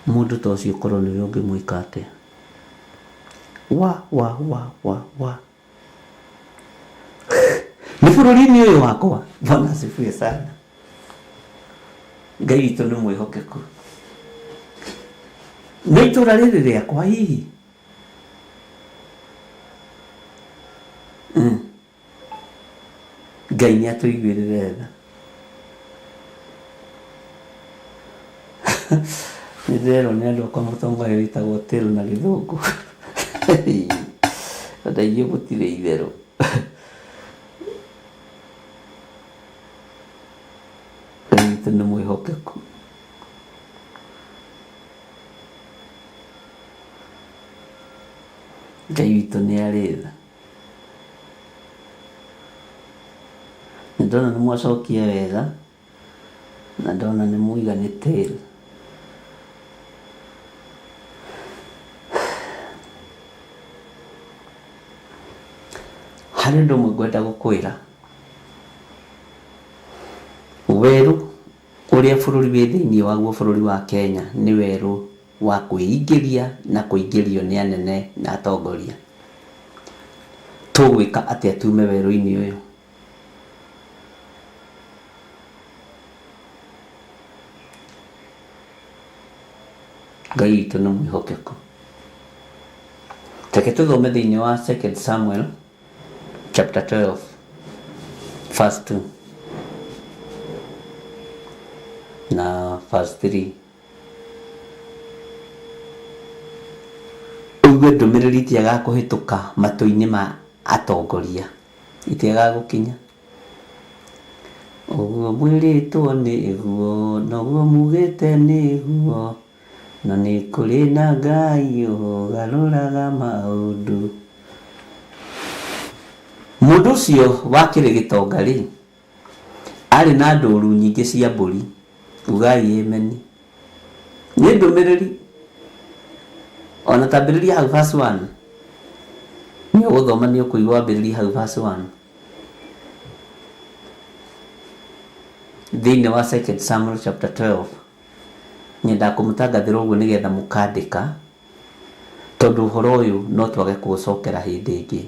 Speaker 1: mũndũ ta ũcio korwo nĩwe ũngĩmwĩka atĩa. Nĩ bũrũri-inĩ ũyũ wakwa. Bwana asifiwe sana. Ngai witũ nĩ mwĩhokeku. Nĩ itũũra rĩrĩ rĩakwa hihi? Ngai nĩ atũiguĩrĩre tha. Nĩ ndĩrerwo nĩ andũ akwa mũtongoria wĩtagwo Till na gĩthũngũ. Ona inyuĩ mũtirĩ itherũ. Ngai witũ nĩ mwĩhokeku. Ngai witũ nĩ arĩ tha. Nĩ ndona nĩ mwacokia wega, na ndona nĩ mũiganĩte. Harĩ ũndũ ũmwe ngwenda gũkwĩra. Werũ ũrĩa bũrũri wĩ thĩinĩ waguo, bũrũri wa Kenya, nĩ werũ wa kwĩingĩria na kũingĩrio nĩ anene na atongoria. Tũgwĩka atĩa tume werũ-inĩ ũyũ? Ngai witũ nĩ mwĩhokeku. Reke tũthome thĩinĩ wa 2 Samuel chapter 12 verse 2 na verse 3. Ugue ndũmĩrĩri itiaga kũhĩtũka matũ-inĩ ma atongoria, itiaga gũkinya. Ũguo mwĩrĩtwo nĩguo, noguo mugĩte nĩguo, na nĩ kũrĩ na Ngai ũgarũraga maũndũ. Mũndũ ũcio wakĩrĩ gĩtonga rĩ, arĩ na ndũũru nyingĩ cia mbũri, ugai ameni. nĩ ndũmĩrĩri ona tambĩrĩria hau verse 1 nĩ ũgũthoma nĩ ũkũigua ambĩrĩria hau verse 1 thĩinĩ wa 2 Samuel chapter 12. Nyenda kũmũtangathĩra ũguo nĩgetha mũkandĩka, tondũ ũhoro ũyũ no twage kũũcokera hĩndĩ ĩngĩ.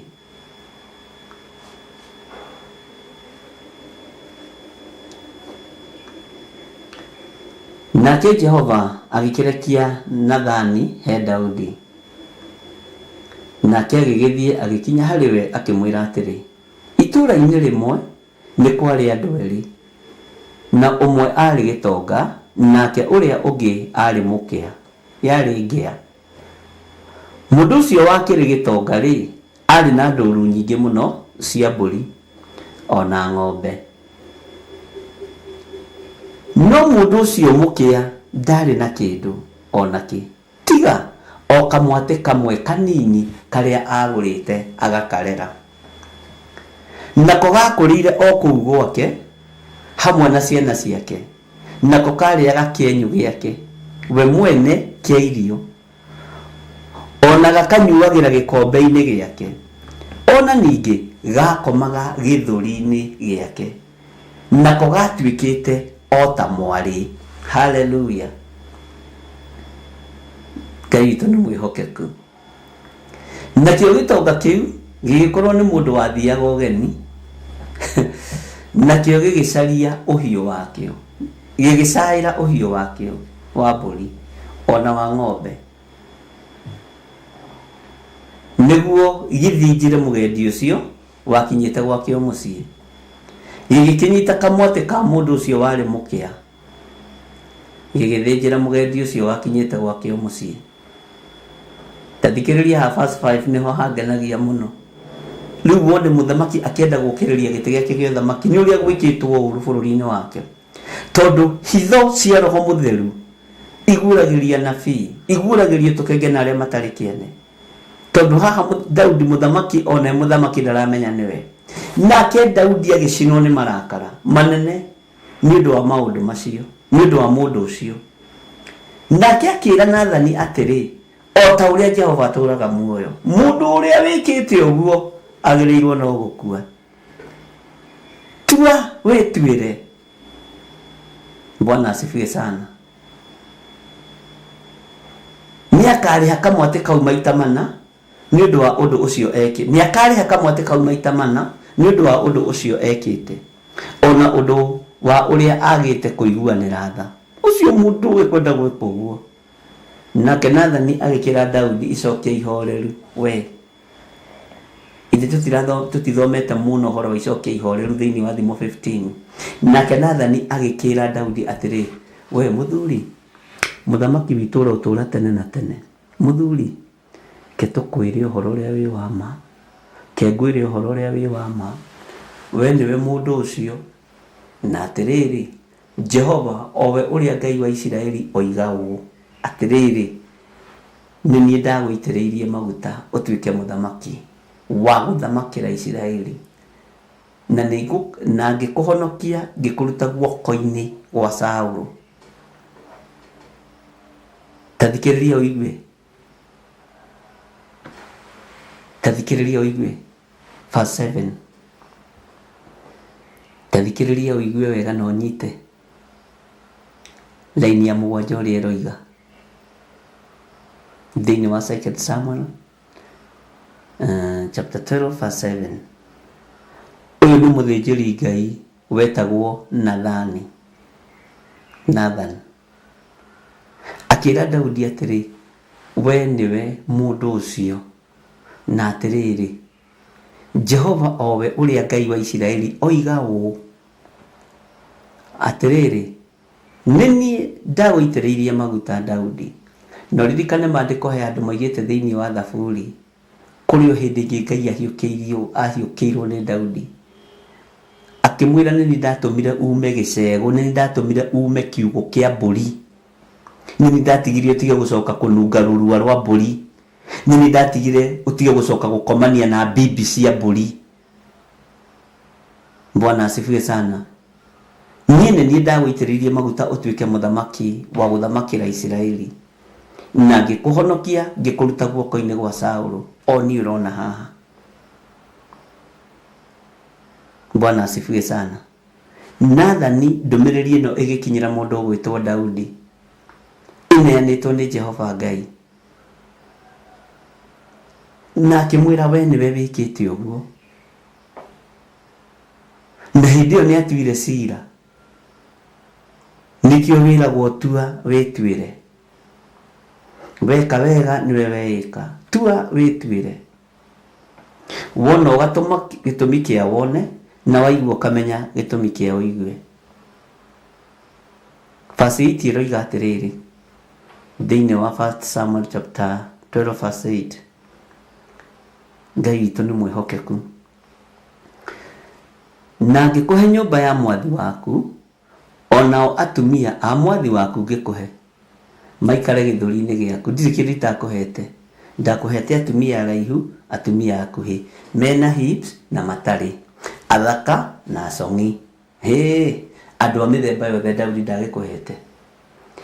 Speaker 1: Nake Jehova agĩkĩrekia Nathani he Daudi, nake agĩgĩthiĩ agĩkinya harĩ we akĩmwĩra atĩrĩ, itũũra-inĩ rĩmwe nĩ kwarĩ andũ erĩ, na ũmwe arĩ gĩtonga, nake ũrĩa ũngĩ arĩ mũkĩa, yarĩ ngĩa. Mũndũ ũcio wakĩrĩ gĩtonga rĩ, arĩ na ndũũru nyingĩ mũno cia mbũri ona ng'ombe. No mũndũ ũcio mũkĩa ndarĩ na kĩndũ ona kĩ, tiga o kamwatĩ kamwe kanini karĩa agũrĩte agakarera. Nako gakũrĩire o kũu gwake hamwe na ciana ciake, nako karĩaga kĩenyũ gĩake we mwene kĩa irio, ona gakanyuagĩra gĩkombe-inĩ gĩake, ona ningĩ gakomaga gĩthũri-inĩ gĩake, nako gatuĩkĩte o ta mwarĩ. Haleluya! Ngai witũ nĩ mwĩhokeku. Nakĩo gĩtonga kĩu gĩgĩkorwo nĩ mũndũ wathiaga ũgeni nakĩo gĩgĩcaria ũhiũ wakĩo, gĩgĩcaĩra ũhiũ wakĩo wa mbũri ona wa ng'ombe, nĩguo gĩthĩnjĩre mũgendi ũcio wakinyĩte gwakĩo mũciĩ. Gĩgĩkĩnyita kamwatĩ ka mũndũ ũcio warĩ mũkĩa, gĩgĩthĩnjĩra mũgendi ũcio wakinyĩte gwakĩo mũciĩ. Tathikĩrĩria ha verse 5 nĩho hangenagia mũno. Rĩu wone mũthamaki akĩenda gũkĩrĩria gĩtĩ gĩake gĩa ũthamaki, nĩ ũrĩa gwĩkĩtwo ũũru bũrũri-inĩ wake, tondũ hitho cia Roho Mũtheru iguragĩria nabii, iguragĩria tũkenge na arĩa matarĩ kĩene. Tondũ haha Daudi mũthamaki ona mũthamaki ndaramenya nĩwe, nake Daudi agĩcinwo nĩ marakara manene nĩ ũndũ wa maũndũ macio, nĩ ũndũ wa mũndũ ũcio. Nake akĩĩra Nathani atĩrĩ, o ta ũrĩa Jehova atũũraga muoyo, mũndũ ũrĩa wĩkĩte ũguo agĩrĩirwo no gũkua. Tua wĩtuĩre. Bwana asifiwe sana. Nĩakarĩha kamwatĩ kau maita mana nĩ ũndũ wa ũndũ ũcio ekĩte. Nĩakarĩha kamwatĩ kau maita mana nĩ ũndũ wa ũndũ ũcio ekĩte, ona ũndũ wa ũrĩa agĩte kũiguanĩra tha. Ũcio mũndũ ũkwenda gwĩka ũguo. Nake Nathani agĩkĩra Daudi icokia ihoreru. We ithe tũtithomete mũno ũhoro wa icokia ihoreru thĩinĩ wa Thimo 15. Nake Nathani agĩkĩra Daudi atĩrĩ, we mũthuri, mũthamaki witũ ũrotũũra tene na tene, mũthuri, ke tũkwĩre ũhoro ũrĩa wĩ wa ma, ke ngwĩre ũhoro ũrĩa wĩ wa ma, we nĩwe mũndũ ũcio, na atĩrĩrĩ, Jehova owe ũrĩa Ngai wa Isiraeli oiga ũũ atĩrĩrĩ, nĩ niĩ ndagũitĩrĩirie maguta ũtuĩke mũthamaki wa gũthamakĩra Isiraeli, na ngĩkũhonokia ngĩkũruta guoko-inĩ gwa Saũlũ. Tathikĩrĩria ũigue, tathikĩrĩria ũigue verse 7. Tathikĩrĩria ũigue wega na ũnyite laini ya mũgwanja ũrĩa ĩroiga thĩinĩ wa 2 Samuel chapter 12 verse 7. Ũyũ nĩ mũthĩnjĩri Ngai wetagwo Nathani, Nathan, akĩra Daudi atĩrĩ, we nĩwe mũndũ ũcio, na atĩrĩrĩ, Jehova owe ũrĩa Ngai wa Isiraeli oiga ũũ atĩrĩrĩ, nĩ niĩ ndagũitĩrĩirie maguta Daudi. No ririkane maandĩko he andũ maigĩte thĩinĩ wa Thaburi, kũrĩ o hĩndĩ ĩngĩ Ngai ahiũkĩirwo nĩ Daudi, akĩmwĩra nĩ niĩ ndatũmire ume gĩcegũ, nĩ niĩ ndatũmire ume kiugũ kĩa mbũri, nĩ niĩ ndatigire ũtige gũcoka kũnunga rũrua rwa mbũri, nĩ niĩ ndatigire ũtige gũcoka gũkomania na bibi cia mbũri. Bwana asifiwe sana. niĩ nĩ niĩ ndagũitĩrĩirie maguta ũtuĩke mũthamaki wa gũthamakĩra Isiraeli, na ngĩkũhonokia ngĩkũruta guoko-inĩ gwa Saũlũ, o niĩ ũrona haha. Bwana asifiwe sana. Nathani ndũmĩrĩri ĩno ĩgĩkinyĩra mũndũ ũgwĩtwo Daudi, ĩneanĩtwo nĩ Jehova Ngai, na akĩmwĩra we nĩwe wĩkĩte ũguo, na hĩndĩ ĩyo nĩ atuire cira. Nĩkĩo wĩragwo tua wĩtuĩre, weka wega nĩwe weĩka, tua wĩtuĩre. Wona ũgatũma gĩtũmi kĩa wone, na waigua ũkamenya gĩtũmi kĩa ũigue. Verse 8 ĩroiga atĩrĩrĩ thĩinĩ wa 1 Samuel chapter 12 verse 8, Ngai witũ nĩ mwĩhokeku. Na ngĩkũhe nyũmba ya mwathi waku, onao atumia a mwathi waku ngĩkũhe, maikare gĩthũri-inĩ gĩaku. Ndirĩ kĩndũ itakũhete, ndakũhete atumia araihu, atumia akuhĩ, mena hips na matarĩ, athaka na acong'i. Andũ a mĩthemba yothe Daudi ndagĩkũhete,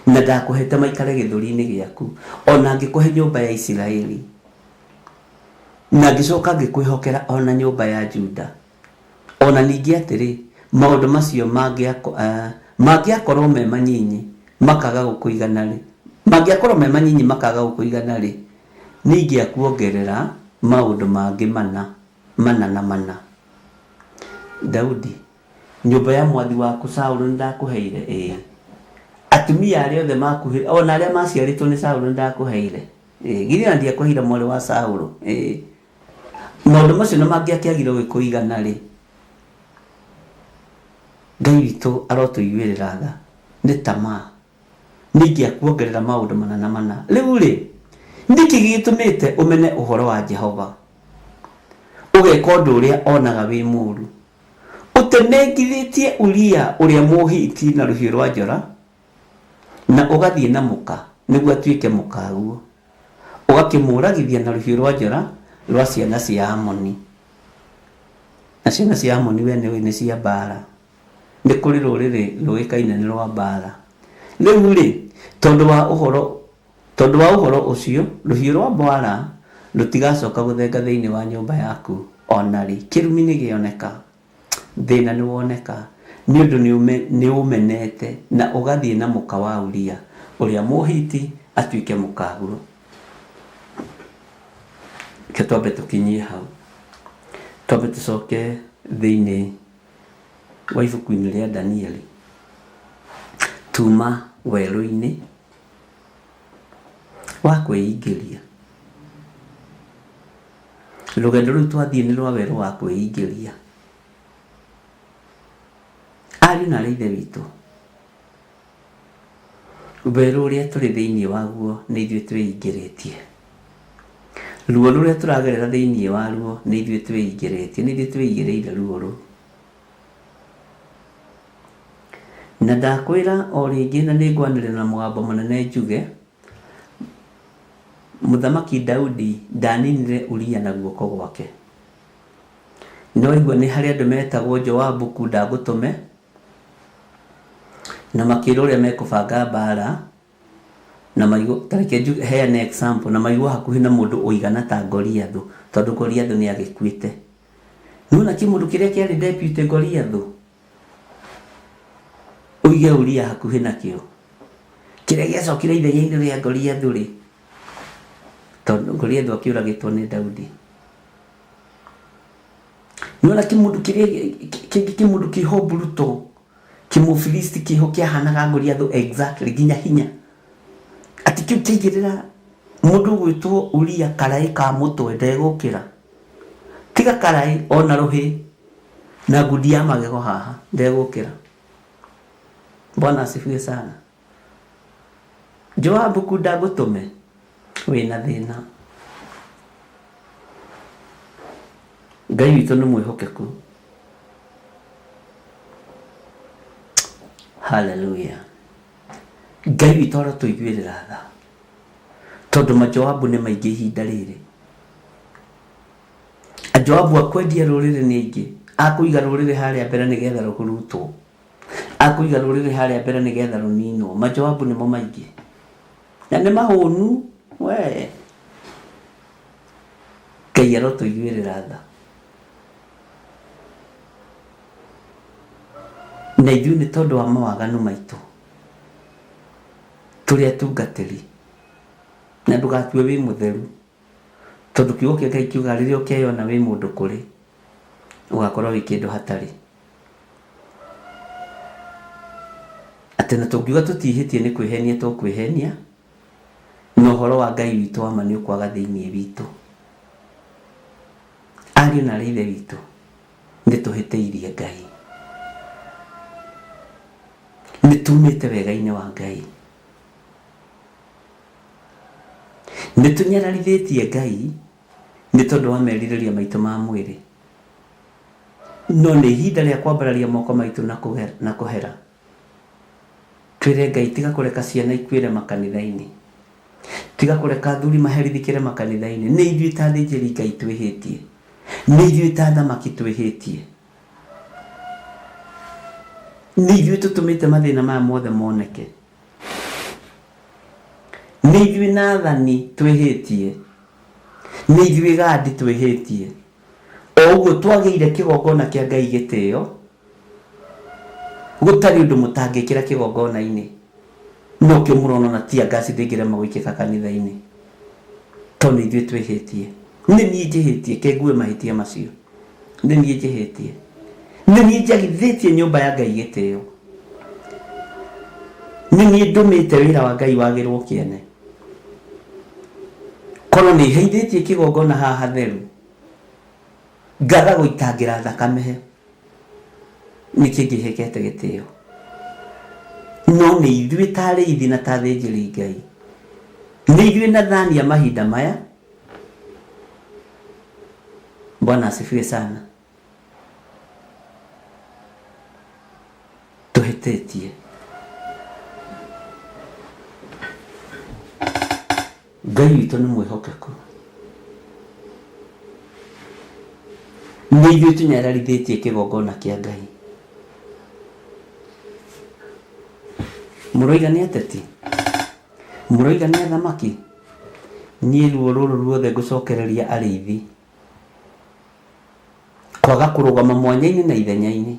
Speaker 1: na ndakũhete maikare gĩthũri-inĩ gĩaku, ona ngĩkũhe nyũmba ya Isiraeli, na ngĩcoka ngĩkwĩhokera ona nyũmba ya Juda. Ona ningĩ atĩrĩ, maũndũ macio mangĩakorwo me manyinyi makaga gũkũigana rĩ, mangĩakorwo me manyinyi makaga gũkũigana rĩ, nĩingĩakuongerera maũndũ mangĩ mana. Daudi, nyũmba ya mwathi waku Saũlũ nĩndakũheire, atumia arĩa othe makuhĩ, ona arĩa maciarĩtwo nĩ Saũlũ nĩndakũheire, githĩ ona ndiakũheire mwarĩ wa Saũlũ. Maũndũ macio na mangĩakĩagire gũkũigana rĩ, Ngai witũ arotũiguĩrĩra tha, nĩ tamaa, nĩingĩakuongerera maũndũ mana. Rĩu rĩ, nĩkĩ gĩtũmĩte ũmene ũhoro wa Jehova, ũgeka ũndũ ũrĩa onaga wĩ mũũru, ũtenengithĩtie Uria ũrĩa Mũhiti na rũhiũ rwa njora, na ũgathiĩ na mũka nĩguo atuĩke mũkaguo, ũgakĩmũragithia na rũhiũ rwa njora rwa ciana cia Amoni. Na ciana cia Amoni we nĩ cia mbara, nĩ kũrĩ rũrĩrĩ rũĩkaine nĩ rwa mbara. Rĩu rĩ, tondũ wa ũhoro ũcio, rũhiũ rwa mbara rũtigacoka gũthenga thĩinĩ wa nyũmba yaku ona rĩ. Kĩrumi nĩ gĩoneka, thĩna nĩ woneka, nĩ ũndũ nĩ ũmenete na ũgathiĩ na mũka wa Uria ũrĩa Mũhiti atuĩke mũkaguo. Ke twambe tũkinyie hau, twambe tũcoke thĩinĩ wa ibuku-inĩ rĩa Danieli, tuma werũ-inĩ wa kwĩingĩria. Rũgendo rũu twathiĩ nĩ rwa werũ wa kwĩingĩria. Ariũ na ithe witũ, werũ ũrĩa tũrĩ thĩinĩ waguo nĩ ithuĩ twĩingĩrĩtie. Ruo rũrĩa tũragerera thĩinĩ waruo nĩ ithuĩ twĩingĩrĩtie, nĩ ithuĩ twĩigĩrĩire ruo rũu. Na ndakwĩra o rĩngĩ na nĩngwanĩrĩra na mũgambo mũnene njuge, Mũthamaki Daudi ndaninire Uria na guoko gwake. No igua nĩ harĩ andũ metagwo Joabu kunda ngũtũme, na makĩrwo ũrĩa mekũbanga mbara, na maigwo tareke heane example, na maigwo hakuhĩ na mũndũ ũigana ta Goliath, tondũ Goliath nĩ agĩkuĩte. Nĩwona kĩmũndũ kĩrĩa kĩarĩ deputy Goliath, ũige Uria hakuhĩ nakĩo, kĩrĩa gĩacokire ithenya-inĩ rĩa Goliath rĩ, tondũ Goliath akĩũragĩtwo nĩ Daudi. Nĩwona kĩmũndũ kĩmũndũ kĩho brutal, kĩmũfilisti kĩho kĩahanaga Goliath exactly nginya hinya, atĩ kĩu kĩaigĩrĩra mũndũ gwĩtwo Uria karaĩ ka mũtwe ndegũkĩra, tiga karaĩ ona rũhĩ na ngundi ya magego haha ndegũkĩra. Bwana asifiwe sana. Joabu kunda ngũtũme, wĩna thĩna. Ngai witũ nĩ mwĩhokeku. Hallelujah. Ngai witũ arotũiguĩrĩra tha, tondũ majoabu nĩ maingĩ ihinda rĩrĩ. Ajoabu akwendia rũrĩrĩ nĩ aingĩ, akũiga rũrĩrĩ harĩa mbere nĩgetha rũhurutwo. akuiga rũrĩrĩ harĩa mbere nĩgetha rũninwo. Majawabu nĩmo maingĩ na nĩ mahũnu we. Ngai arotũiguĩrĩra tha na ithuĩ nĩ tondũ wa mawaganu maitũ tũrĩ atungatĩri. Na ndũgatue wĩ mũtheru, tondũ kiugo kĩa Ngai kiuga rĩrĩa ũkeyona wĩ mũndũ kũrĩ ũgakorwo wĩ kĩndũ hatarĩ. Atĩ na tũngiuga tũtihĩtie nĩ kwĩhenia tũkwĩhenia, na ũhoro wa Ngai witũ wa ma nĩ ũkwaga thĩinĩ witũ. Ariũ na ithe witũ nĩ tũhĩtĩirie Ngai, nĩ tumĩte wega-inĩ wa Ngai, nĩ tũnyararithĩtie Ngai nĩ tondũ wa merirĩria maitũ ma mwĩrĩ. No nĩ ihinda rĩa kwambararia moko maitũ na kũhera. Twĩre Ngai tiga kũreka ciana ikuĩre makanitha-inĩ, tiga kũreka athuri maherithikĩre makanitha-inĩ. Nĩ ithuĩ ta athĩnjĩri Ngai twĩhĩtie, nĩ ithuĩ ta athamaki twĩhĩtie, nĩ ithuĩ tũtũmĩte mathĩna maya mothe moneke, nĩ ithuĩ na athani twĩhĩtie, nĩ ithuĩ gandi twĩhĩtie. O ũguo twagĩire kĩgongona kĩa Ngai gĩtĩo, gũtarĩ ũndũ mũtangĩkĩra kĩgongona-inĩ. No kĩo mũrona na tia ngasi ndĩngĩrema gũikĩka kanitha-inĩ, tondũ nĩ ithuĩ twĩhĩtie. Nĩ niĩ njĩhĩtie kengue mahĩtia macio, nĩ niĩ njĩhĩtie, nĩ niĩ njagithĩtie nyũmba ya Ngai gĩtĩo, nĩ niĩ ndũmĩte wĩra wa Ngai wagĩrwo kĩene. Korwo nĩ heithĩtie kĩgongona haha theru, ngaga gũitangĩra thakame he, nĩkĩ ngĩhekete gĩtĩo. No nĩ ithuĩ ta arĩithi na ta athĩnjĩri Ngai, nĩ ithuĩ na thani ya mahinda maya. Bwana asifiwe sana. Tũhĩtĩtie. Ngai witũ nĩ mwĩhokeku, nĩ ithuĩ tũnyararithĩtie kĩgongona kĩa Ngai. Mũroiga nĩ ateti, mũroiga nĩ athamaki. Niĩ ruo rũrũ ruothe ngũcokereria arĩithi, kwaga kũrũgama mwanya-inĩ na ithenya-inĩ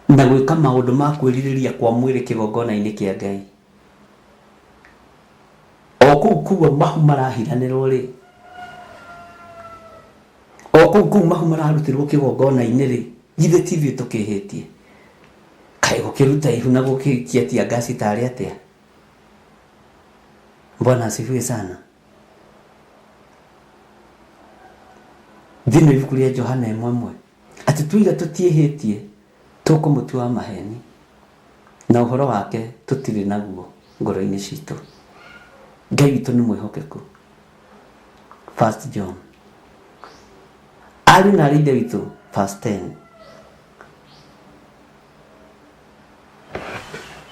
Speaker 1: na gwĩka maũndũ ma kwĩrirĩria kwa mwĩrĩ kĩgongona-inĩ kĩa Ngai. O kũu kuo mahu marahiranĩrwo rĩ, o kũu mahu mararutĩrwo kĩgongona-inĩ rĩ, githĩ ti ithuĩ tũkĩhĩtie? Kaĩ gũkĩruta ihu na gũkĩikia tia ngasi tarĩ atĩa? Bwana asifiwe sana. Thĩinĩ wa ibuku rĩa Johana 1:1 atĩ tuiga tũtiĩhĩtie tũkũmũtua maheni, na ũhoro wake tũtirĩ naguo ngoro-inĩ citũ. Ngai witũ nĩ mwĩhokeku. 1 John. Ariũ na aithe witũ 10.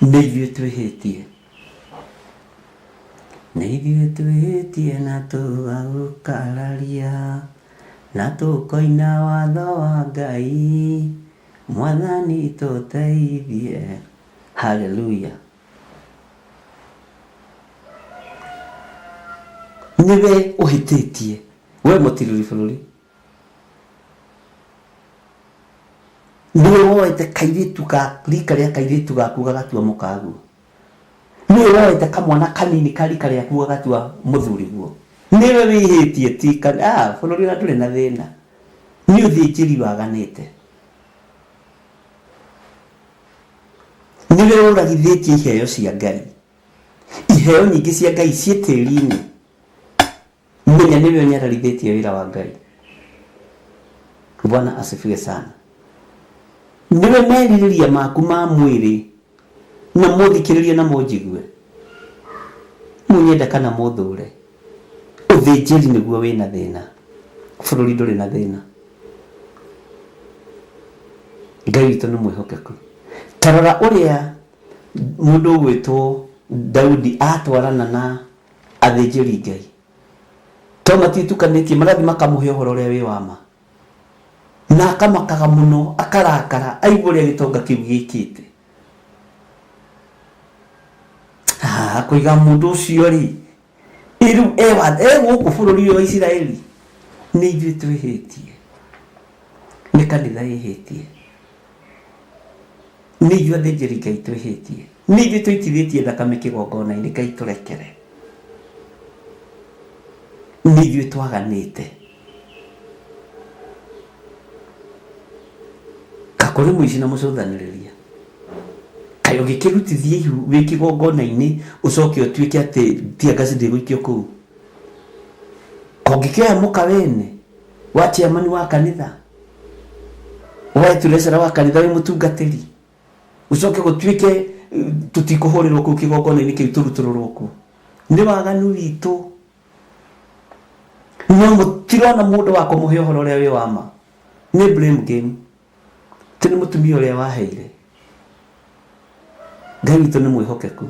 Speaker 1: Nĩ ithuĩ twĩhĩtie, nĩ ithuĩ twĩhĩtie na tũgagũkararia, na tũkoina watho wa Ngai, Mwathani tũteithie. Haleluya. Niwe ũhĩtĩtie, we mũtiruri bũrũri. Niwe woete kairĩtu ka rika rĩa kairĩtu gaku gagatua mũkaguo. Niwe woete kamwana kanini ka rika rĩaku gagatua mũthuri guo. Niwe wĩhĩtie tika bũrũri ũrĩa ndũrĩ na thĩna. Nĩ ũthĩnjĩri waganĩte. Niwe ũragithĩtie iheo cia Ngai. Iheo nyingĩ cia Ngai ciĩ tĩri-inĩ. Menya niwe ũnyararithĩtie wĩra wa Ngai. Bwana asifiwe sana. Niwe merirĩria maku ma mwĩrĩ na mũthikĩrĩrie na mũnjigue. Mũnyende kana mũthũre. Ũthĩnjĩri nĩguo wĩna thĩna. Bũrũri ndũrĩ na thĩna. Ngai witũ nĩ mwĩhokeku. Tarora ũrĩa mũndũ ũgwĩtwo Daudi atwarana na athĩnjĩri Ngai. To matitukanĩtie, marathi makamũhe ũhoro ũrĩa wĩ wa ma. na akamakaga muno akarakara aigũrĩa gĩtonga kĩu gĩkĩte. Kũiga mũndũ ũcio rĩ rĩu gũkũ bũrũri wa Isiraeli nĩ ithuĩ twĩhĩtie, nĩ kanitha ĩhĩtie, nĩ ithuĩ athĩnjĩri Ngai twĩhĩtie, nĩ ithuĩ tũitithĩtie thakame kĩgongona-inĩ. Ngai tũrekere, nĩ ithuĩ twaganĩte. Kakũrĩ mũici na mũcũthanĩrĩria, kaĩ ũngĩkĩrutithia ihu wĩ kĩgongona-inĩ ũcoke ũtuĩke atĩ tiagaci ndĩgũikio kũu? Ũngĩkĩoya mũka wene wa chairman wa kanitha, woe turecera wa kanitha wĩ mũtungatĩri, ucoke gũtuĩke tũtikũhũrĩrwo kũu kĩgongona-inĩ kĩu tũrutũrũrwo kuo? Nĩ waganu witũ. No mũtirona mũndũ wa kũmũhe ũhoro ũrĩa wĩ wama, nĩ blame game. Tĩ nĩ mũtumia ũrĩa waheire. Ngai witũ nĩ mwĩhokeku.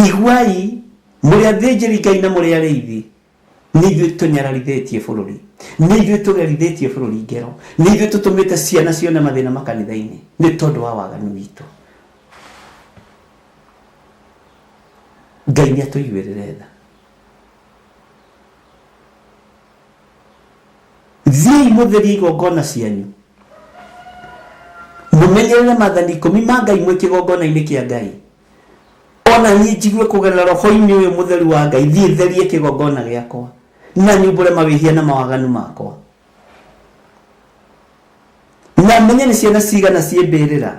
Speaker 1: Iguai mũrĩ athĩnjĩri Ngai na mũrĩ arĩithi, nĩ ithuĩ tũnyararithĩtie bũrũri, nĩ ithuĩ tũgerithĩtie bũrũri ngero, nĩ ithuĩ tũtũmĩte ciana cione mathĩna makanitha-inĩ nĩ tondũ wa waganu witũ. Ngai nĩ atũiguĩrĩre tha. Thiĩi mũtherie igongona cianyu, mũmenyerere maathani 10 ma Ngai mwĩ kĩgongona-inĩ kĩa Ngai. Ona niĩ njigue kũgerera roho-inĩ ũyũ mũtheru wa Ngai, thiĩ therie kĩgongona gĩakwa na nyumbũre mawĩhia na mawaganu makwa, na menye nĩ ciana cigana ciĩmbĩrĩra.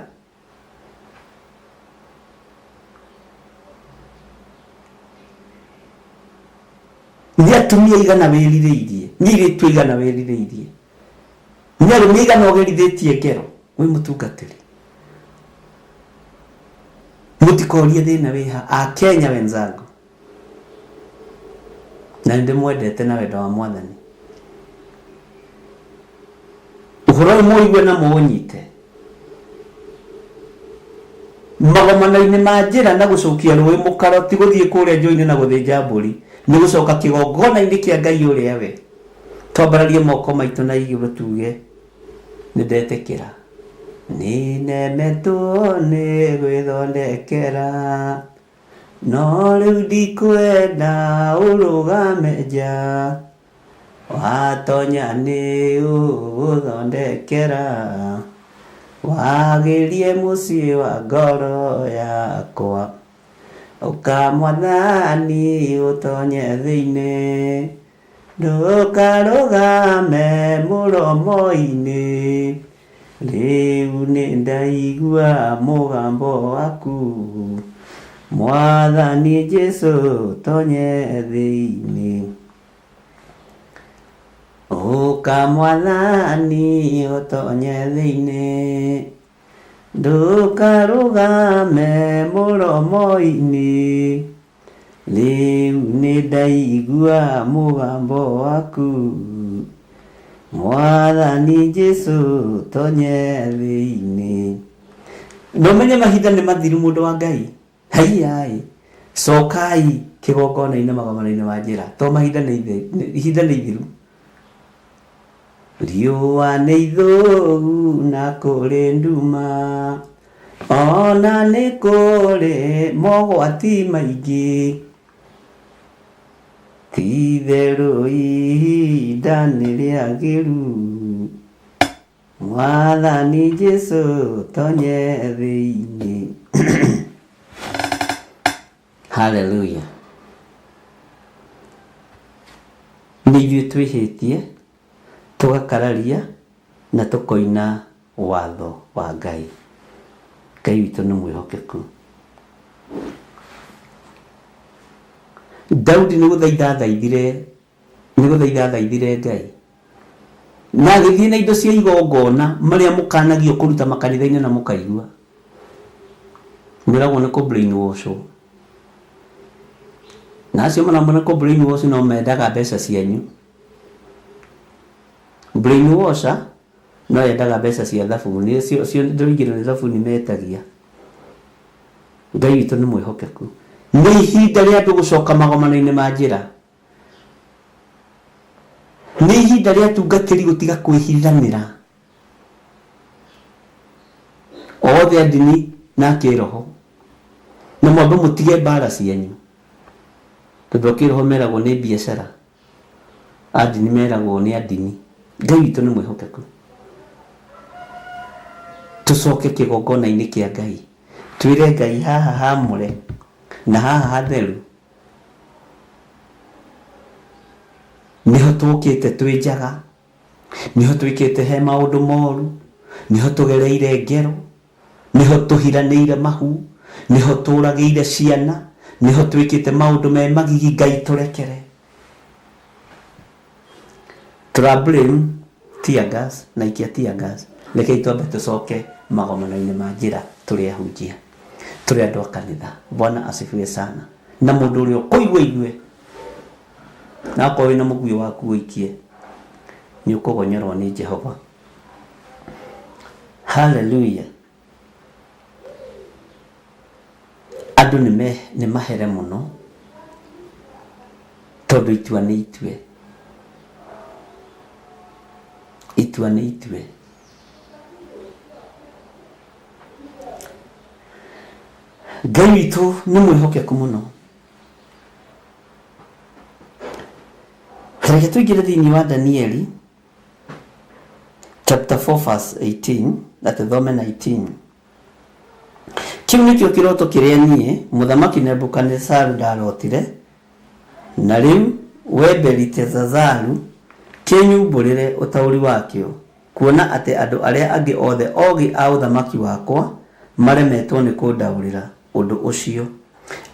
Speaker 1: Nĩ atumia igana wĩrirĩirie, nĩ airĩtu igana wĩrirĩirie, nĩ arũme igana ũgerithĩtie ngero wĩ mũtungatĩri. Mũtikorie thĩna wĩha Akenya wenzangu, na nĩ ndĩmwendete na wendo wa Mwathani. Ũhoro ũyũ mũigue na mũũnyite. Magomano-inĩ ma njĩra na gũcokia rũĩ mũkaro, ti gũthiĩ kũrĩa njũĩ-inĩ na gũthĩnja mbũri, nĩ gũcoka kĩgongona-inĩ kĩa Ngai ũrĩa we. Twambararie moko maitũ na igũrũ tuge nĩ ndetĩkĩra, nĩ nemetwo nĩ gwĩthondekera, no rĩu ndikwenda ũrũgame nja, watonya nĩ ũgũthondekera, wagĩrie mũciĩ wa ngoro yakwa, ũka Mwathani ũtonye thĩinĩ, ndũkarũgame mũromo-inĩ, rĩu nĩ ndaigua mũgambo waku, Mwathani Jesũ tonye thĩinĩ, ũka Mwathani ũtonye thĩinĩ, ndũkarũgame mũromo-inĩ, rĩu nĩ ndaigua mũgambo waku, Mwathani Jesũ tonye thĩinĩ. Ndũmenye mahinda nĩ mathiru mũndũ wa Ngai. Haiai, cokai kĩgongona-inĩ magomano-inĩ ma njĩra, to mahinda ihinda nĩ ithiru. Riũa nĩ ithũu na kũrĩ nduma, ona nĩ kũrĩ mogwati maingĩ, ti therũ ihinda nĩ rĩagĩru, Mwathani Jesũ tonye thĩinĩ. Hallelujah. Nĩ ithuĩ twĩhĩtie, tũgakararia na tũkoina watho wa Ngai. Ngai witũ nĩ mwĩhokeku. Daudi nĩ gũthaitha thaithire Ngai, na agĩthiĩ na indo cia igongona marĩa mũkanagio kũruta makanitha-inĩ na mũkaigua. Mwĩragwo nĩ kũ brainwash. Na acio maramona kũ brainwash no mendaga mbeca cianyu. Brainwasher no yendaga mbeca cia thabuni, cio ndũrigĩrwo nĩ thabuni metagia. Ngai witũ nĩ mwĩhokeku. Nĩ ihinda rĩa andũ gũcoka magomano-inĩ ma njĩra. Nĩ ihinda ihinda rĩa tungatĩri gũtiga kwĩhithanĩra othe ndini na kĩroho, na mwambe mũtige mbara cianyu, tondũ kĩroho meragwo nĩ biacara, andini meragwo nĩ andini. Ngai witũ nĩ mwĩhokeku. Tũcoke kĩgongona-inĩ kĩa Ngai, twĩre Ngai haha hamũre na haha hatheru niho tũkĩte twĩ njaga, niho twĩkĩte he maũndũ moru, niho tũgereire ngero, niho tũhiranĩire mahu, niho tũragĩire ciana, niho twĩkĩte maũndũ me magigi. Ngai tũrekere. Tũrablame tear gas na ikia tear gas. Rekei twambe tũcoke magomano-inĩ ma njĩra tũrĩ ahunjia, tũrĩ andũ a kanitha. Bwana asifiwe sana. Na mũndũ ũrĩa ũkũigua igue na akorwo wĩna mũguĩ waku ũikie, nĩ ũkũgonyorwo nĩ Jehova. Hallelujah. Andũ nĩ mahere mũno tondũ itua nĩ itue. Itua nĩ itue. Ngai witũ nĩ mwĩhokeku mũno. Reke tũingĩre thĩinĩ wa Danieli chapter 4 verse 18 na tũthome 19. Kĩu nĩkĩo kĩroto kĩrĩa niĩ mũthamaki Nebukadinezaru ndarotire, na rĩu we Beliteshazaru kĩnyumbũrĩre ũtaũri wakĩo, kuona atĩ andũ arĩa angĩ othe ogĩ a ũthamaki wakwa maremetwo nĩ kũndaũrĩra ũndũ ũcio.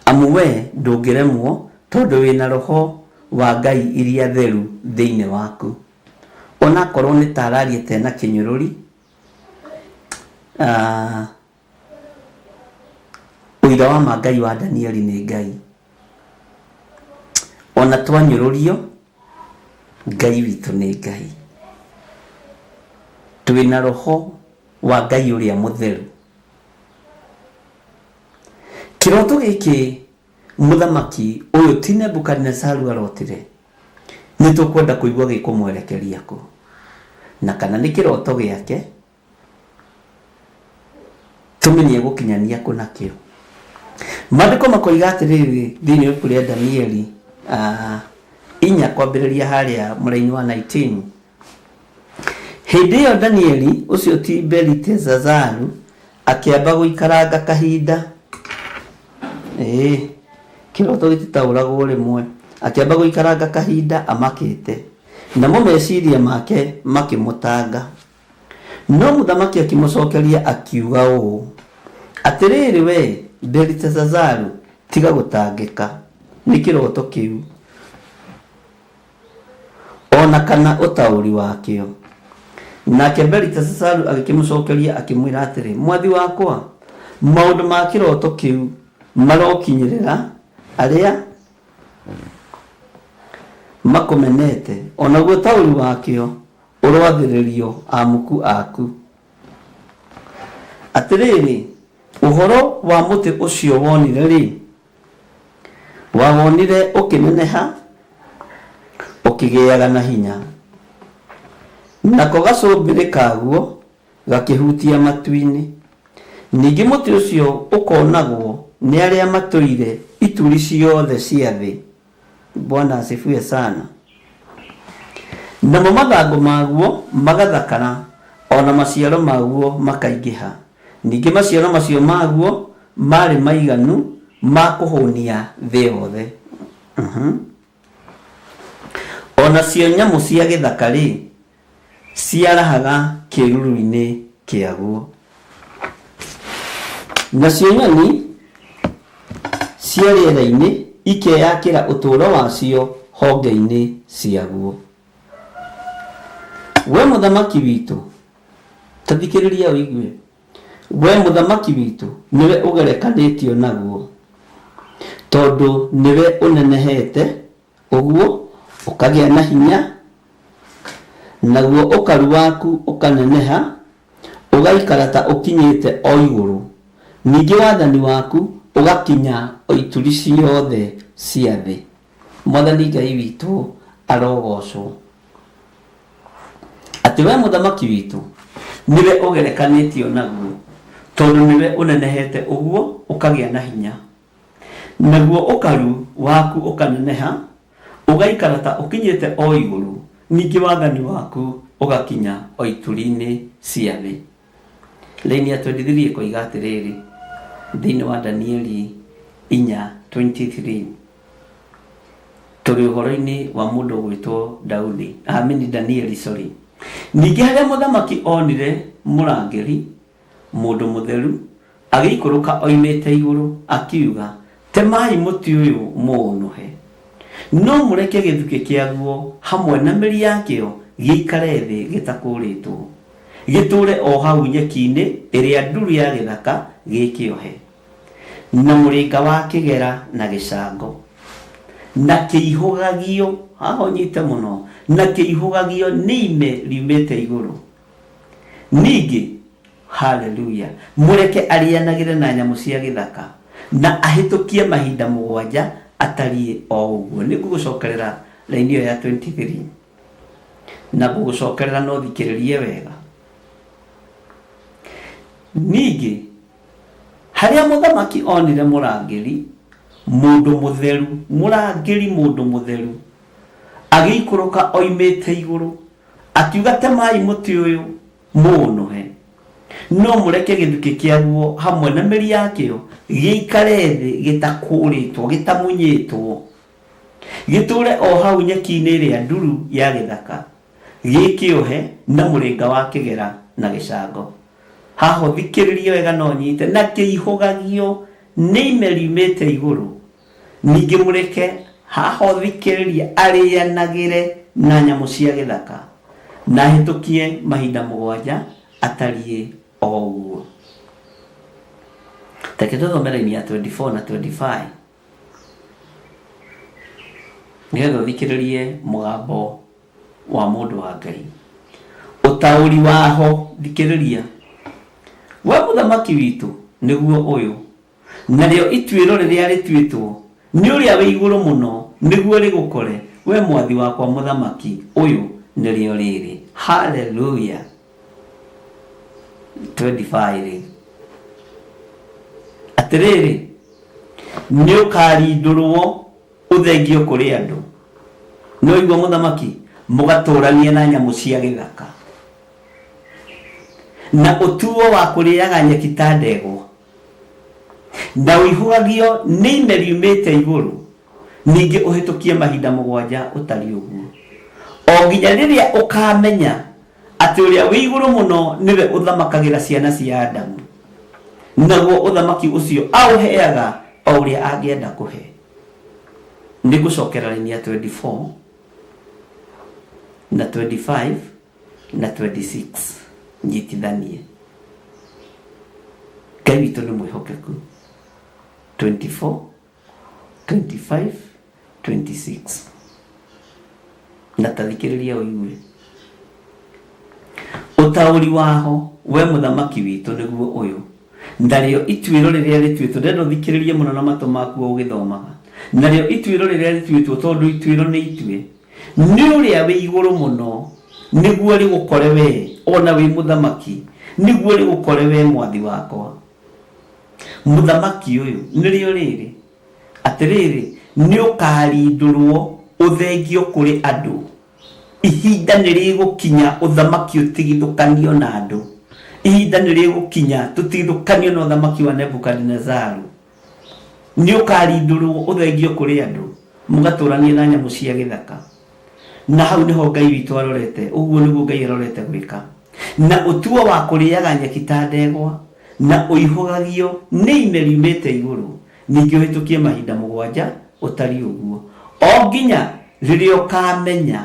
Speaker 1: Amu we ndũngĩremwo tondũ wĩna roho wa Ngai iria theru thĩinĩ waku. Ona korwo nĩ tarariĩte na kĩnyũrũri, ũira wa ma Ngai wa Danieli nĩ Ngai. Ona twanyũrũrio, Ngai witũ nĩ Ngai. Twĩna roho wa Ngai ũrĩa mũtheru. Kĩroto gĩkĩ mũthamaki ũyũ ti Nebukadinezaru arotire, nĩ tũkwenda kũigua gĩkũmwerekeria kũ, na kana nĩ kĩroto gĩake tũmenye gũkinyania kũ nakĩo. Maandĩko makoiga atĩrĩrĩ thĩinĩ wa ibuku rĩa Danieli 4 kwambĩrĩria harĩa mũraini wa 19. Hĩndĩ ĩyo Danieli ũcio ti Beliteshazaru akĩamba gũikaranga kahinda. Kĩroto gĩtitaũragwo rĩmwe. Akĩamba gũikaranga kahinda amakĩte, namo meciria make makĩmũtanga. No mũthamaki akĩmũcokeria akiuga ũũ, atĩrĩrĩ we Beliteshazaru, tiga gũtangĩka nĩ kĩroto kĩu ona kana ũtaũri wakĩo. Nake Beliteshazaru agĩkĩmũcokeria akĩmwĩra atĩrĩ, mwathi wakwa, maũndũ ma kĩroto kĩu marokinyĩrĩra arĩa makũmenete, onaguo ũtaũri wakĩo ũroathĩrĩrio amuku aku. Atĩrĩrĩ, ũhoro wa mũtĩ ũcio wonire rĩ, wawonire ũkĩneneha ũkĩgĩaga na hinya, nako gacũmbĩrĩ kaguo gakĩhutia matu-inĩ. Ningĩ mũtĩ ũcio ũkonagwo nĩ arĩa matũire ituri ciothe cia thĩ. Bwana asifiwe sana. Namo mathangũ maguo magathakara, ona maciaro maguo makaingĩha. Ningĩ maciaro macio maguo marĩ maiganu ma kũhũnia thĩ yothe. Ona cio nyamũ cia gĩthaka rĩ, ciarahaga kĩruru-inĩ kĩaguo. Nacio nyoni cia rĩera-inĩ ikeyakĩra ũtũũro wacio honge-inĩ ciaguo. We mũthamaki witũ, tathikĩrĩria ũigue, we mũthamaki witũ nĩwe ũgerekanĩtio naguo, tondũ nĩwe ũnenehete ũguo ũkagĩa na hinya, naguo ũkaru waku ũkaneneha, ũgaikara ta ũkinyĩte o igũrũ. Ningĩ wathani waku ũgakinya o ituri ciothe cia thĩ. Mwathani Ngai witũ arogocwo. atĩ we mũthamaki witũ niwe ũgerekanĩtio naguo, tondũ niwe ũnenehete ũguo ũkagĩa na hinya, naguo ũkaru waku ũkaneneha, ũgaikara ta ũkinyĩte o igũrũ, ningĩ wathani waku ũgakinya o ituri-inĩ cia thĩ. Laini ya 23 ĩkoiga atĩrĩrĩ thĩinĩ wa Danieli 4:23, tũrĩ ũhoro-inĩ wa mũndũ gwĩtwo Daudi, Danieli sorry. Ningĩ harĩa mũthamaki onire mũrangĩri mũndũ mũtheru agĩikũrũka oimĩte igũrũ akiuga, temai mũtĩ ũyũ mũũnũhe, no mũreke gĩthukĩ kĩaguo hamwe na mĩri yakĩo gĩikare thĩ gĩtakũrĩtwo, gĩtũre o hau nyeki-inĩ ĩrĩa nduru ya gĩthaka gĩkĩohe, na mũrĩnga wa kĩgera na gĩcango na kĩihũgagio, haha ũnyite mũno, na kĩihũgagio nĩ ime riumĩte igũrũ. Ningĩ haleluya, mũreke arĩanagĩre na nyamũ cia gĩthaka na ahĩtũkie mahinda 7 atariĩ o ũguo. Nĩ ngũgũcokerera laini ĩyo ya 23 na ngũgũcokerera no thikĩrĩrie wega. Ningĩ harĩa mũthamaki onire mũrangĩri mũndũ mũtheru, mũrangĩri mũndũ mũtheru agĩikũrũka oimĩte igũrũ akiuga, temai mũtĩ ũyũ mũũnũhe, no mũreke gĩthukĩ kĩaguo hamwe na mĩri yakĩo gĩikare thĩ gĩtakũrĩtwo gĩtamunyĩtwo, gĩtũre o hau nyeki-inĩ ĩrĩa nduru ya gĩthaka gĩkĩohe, na mũrĩnga wa kĩgera na gĩcango. Haha thikĩrĩria wega no nyite, na kĩihũgagio nĩ ime riumĩte igũrũ. Ningĩ mũreke haha thikĩrĩria arĩanagĩre na nyamũ cia gĩthaka na hĩtũkie mahinda 7 atariĩ o ũguo. Reke tũthome laini ya 24 na 25 nĩgetha thikĩrĩrie mũgambo wa mũndũ wa Ngai. Ũtaũri waho thikĩrĩria, we mũthamaki witũ nĩguo ũyũ, narĩo ituĩro rĩrĩa rĩtuĩtwo nĩ ũrĩa wĩ igũrũ mũno nĩguo rĩgũkore, we mwathi wakwa mũthamaki ũyũ nĩrĩo rĩrĩ. Haleluya. 25 atĩrĩrĩ, nĩ ũkarindũrwo ũthengio kũrĩ andũ, nĩ ũigua mũthamaki, mũgatũranie na nyamũ cia gĩthaka, na ũtuo wa kũrĩaga nyeki ta ndegwa, na ũihũgagio nĩ ime riumĩte igũrũ, ningĩ ũhĩtũkie mahinda 7 ũtari ũguo, o nginya rĩrĩa ũkamenya atĩ ũrĩa wĩ igũrũ mũno nĩwe ũthamakagĩra ciana cia Adamu, naguo ũthamaki ũcio aũheaga o ũrĩa angĩenda kũhe. Nĩ ngũcokera laini ya 24 na 25 na 26 nyitithanie. Ngai witũ nĩ mwĩhokeku. 24, 25, 26 na tathikĩrĩria ũigue. Ũtaũri waho we mũthamaki witũ nĩguo ũyũ, narĩo ituĩro rĩrĩa rĩtuĩtwo, ndĩrenda ũthikĩrĩrie mũno na matũ maku ũgĩthomaga, narĩo ituĩro rĩrĩa rĩtuĩtwo, tondũ ituĩro nĩ itue, nĩ ũrĩa wĩ igũrũ mũno nĩguo rĩgũkore we, ona wĩ mũthamaki nĩguo rĩgũkore we mwathi wakwa. Mũthamaki ũyũ nĩrĩo rĩrĩ, atĩrĩrĩ, nĩ ũkarindũrwo ũthengio kũrĩ andũ, ihinda nĩrĩgũkinya ũthamaki ũtigithũkanio na andũ, ihinda nĩrĩgũkinya tũtigithũkanio na ũthamaki wa Nebukadnezaru. Nĩ ũkarindũrwo ũthengio kũrĩ andũ, mũgatũranie na nyamũ cia gĩthaka, na hau nĩho Ngai witũ arorete, ũguo nĩguo Ngai arorete gwĩka, na ũtuo wa kũrĩaga nyeki ta ndegwa, na ũihũgagio nĩ ime riumĩte igũrũ, ningĩ ũhĩtũkie mahinda 7 ũtari ũguo, o nginya rĩrĩa ũkamenya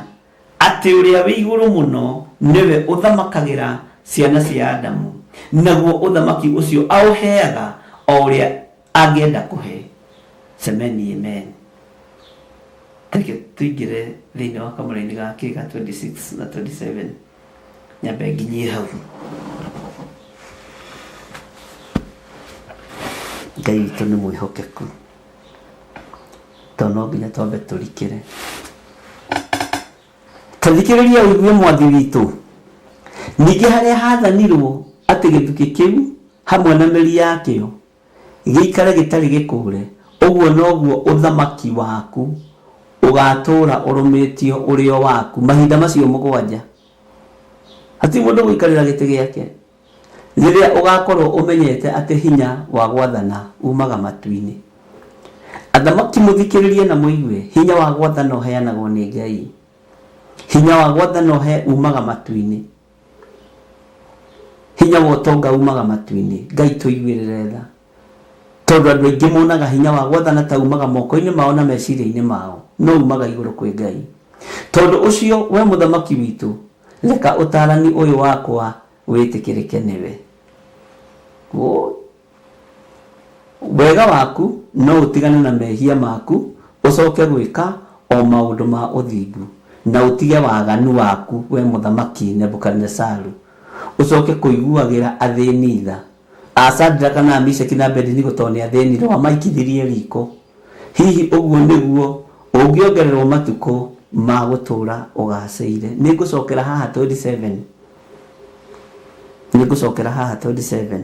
Speaker 1: atĩ ũrĩa wĩ igũrũ mũno nĩwe ũthamakagĩra ciana cia Adamu, naguo ũthamaki ũcio aũheaga o ũrĩa angĩenda kũhe. Semeni amen. Reke tũingĩre thĩinĩ wa kamũra-inĩ gake ga 26 na 27 nyambe nginyie hau. Ngai witũ nĩ mwĩhokeku, tondũ no nginya twambe tũrikĩre. Tũthikĩrĩrie ũigue mwathi witũ ningĩ harĩa hathanirwo atĩ gĩthukĩ kĩu hamwe na mĩri yakĩo gĩikare gĩtarĩ gĩkũre, ũguo noguo ũthamaki waku ũgatũra ũrũmĩtio ũrĩo waku mahinda macio 7. Hatirĩ mũndũ gũikarĩra gĩtĩ gĩake. Rĩrĩa ũgakorwo ũmenyete atĩ hinya wa gwathana umaga matu-inĩ. Athamaki mũthikĩrĩrie na mũigue, hinya wa gwathana ũheanagwo nĩ Ngai. Hinya wa gwathana umaga matu-inĩ. Hinya wa ũtonga umaga matu-inĩ. Ngai tũiguĩrĩre tha. Tondũ andũ aingĩ monaga hinya wa gwathana ta umaga moko-inĩ mao na meciria-inĩ mao, no umaga igũrũ kwĩ Ngai. Tondũ ũcio we mũthamaki witũ, reka ũtarani ũyũ wakwa wĩtĩkĩrĩke nĩwe. Wega waku no ũtigane na mehia maku, ũcoke gwĩka o maũndũ ma ũthingu, na ũtige waganu waku we mũthamaki Nebukadnezaru, ũcoke kũiguagĩra athĩni tha. Shadraka na Meshaki na Abedinego tondũ nĩ athĩnire wamaikithirie riko. Hihi ũguo nĩguo ũngĩongererwo matukũ ma gũtũra ũgacĩire. Nĩngũcokera haha 27. Nĩngũcokera haha 27.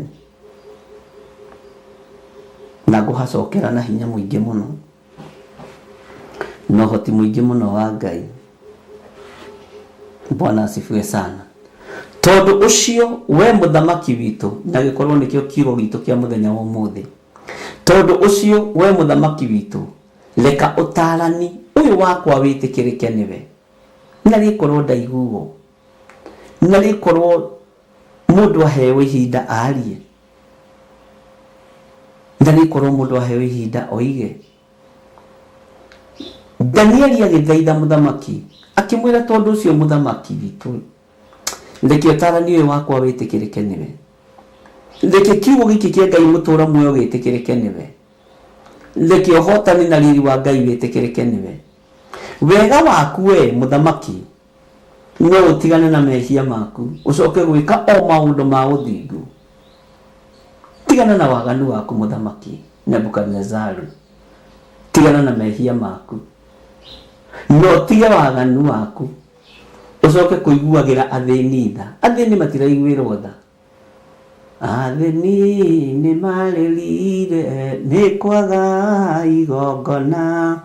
Speaker 1: Na ngũhacokera na hinya mũingĩ mũno, na ũhoti mũingĩ mũno wa Ngai. Bwana asifiwe sana. Tondũ ũcio we mũthamaki witũ, na gĩkorwo nĩkĩo kiugo gitũ kĩa mũthenya wa ũmũthĩ. Tondũ ũcio we mũthamaki witũ, reka ũtarani ũyũ wakwa wĩtĩkĩrĩke nĩwe. Na rĩkorwo ndaiguo, na rĩkorwo mũndũ aheo ihinda arie, na rĩkorwo mũndũ aheo ihinda oige. Danieli agĩthaitha mũthamaki akĩmwĩra, tondũ ũcio mũthamaki witũ, reke ũtarani ũyũ wakwa wĩtĩkĩrĩke nĩwe. Reke kiugo gĩkĩ kĩa Ngai mũtũra muoyo gĩtĩkĩrĩke nĩwe. Reke ũhotani na riri wa Ngai wĩtĩkĩrĩke nĩwe. Wega waku we mũthamaki no ũtigane na mehia maku, ũcoke gwĩka o maũndũ ma ũthingu. Tigana na waganu waku mũthamaki Nebukadnezaru. Tigana na mehia maku, no tige waganu waku, ũcoke kũiguagĩra athĩni tha. Athĩni matiraiguĩrwo tha. Athĩni nĩ marĩrire nĩ kwaga igongona.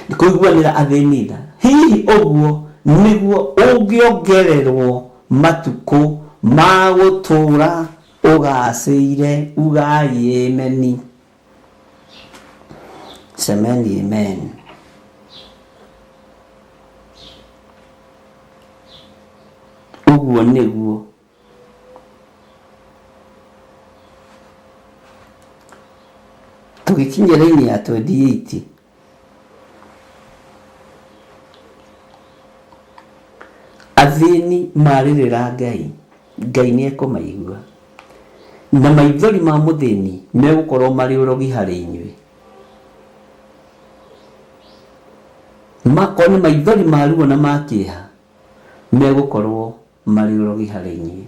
Speaker 1: Kũiguanĩra athĩni tha. Hihi ũguo nĩguo ũngĩongererwo matukũ ma gũtũra ũgacĩire. Ugai ameni. Semeni amen. Ũguo nĩguo tũgĩkinya raini ya 28. Athĩni marĩrĩra Ngai, Ngai nĩ ekũmaigua, na maithori ma mũthĩni megũkorwo marĩ ũrogi harĩ inyuĩ. Makoni maithori ma ruo na ma kĩeha megũkorwo marĩ ũrogi harĩ inyuĩ.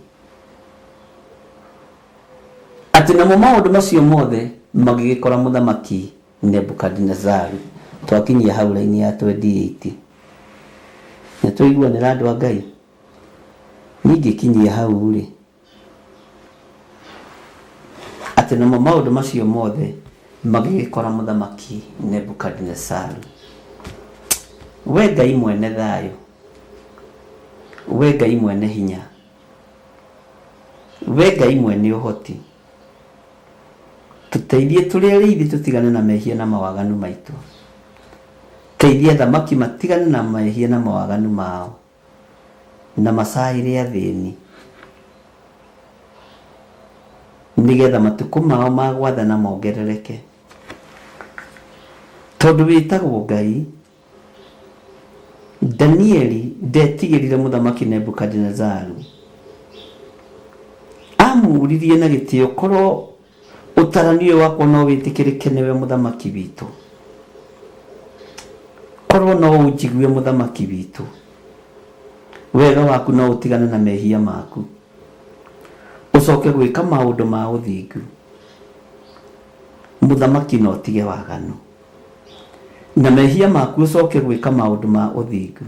Speaker 1: Atĩ namo maũndũ macio mothe magĩgĩkora mũthamaki Nebukadnezaru. Twakinyia hau raini ya 28. Nĩ tũiguanĩra andũ a Ngai. Ningĩkinyia hau rĩ, atĩ namo maũndũ macio mothe magĩgĩkora mũthamaki Nebukadnezaru. We Ngai mwene thayũ, we Ngai mwene hinya, we Ngai mwene ũhoti, tũteithie tũrĩ arĩithi tũtigane na mehia na mawaganu maitũ. Teithia athamaki matigane na mehia na mawaganu mao, na macaĩre athĩni, nĩgetha matukũ mao ma gwathana mongerereke. Tondũ wĩtagwo Ngai, Danieli ndetigĩrire mũthamaki Nebukadnezaru. Amũririe na gĩtĩo, korwo ũtarani ũyũ wakwa no wĩtĩkĩrĩke nĩwe mũthamaki witũ. Korwo no ũnjigue mũthamaki witũ. Wega waku no ũtigane na mehia maku, ũcoke gwĩka maũndũ ma ũthingu. Mũthamaki no tige waganu, na mehia maku ũcoke gwĩka maũndũ ma ũthingu.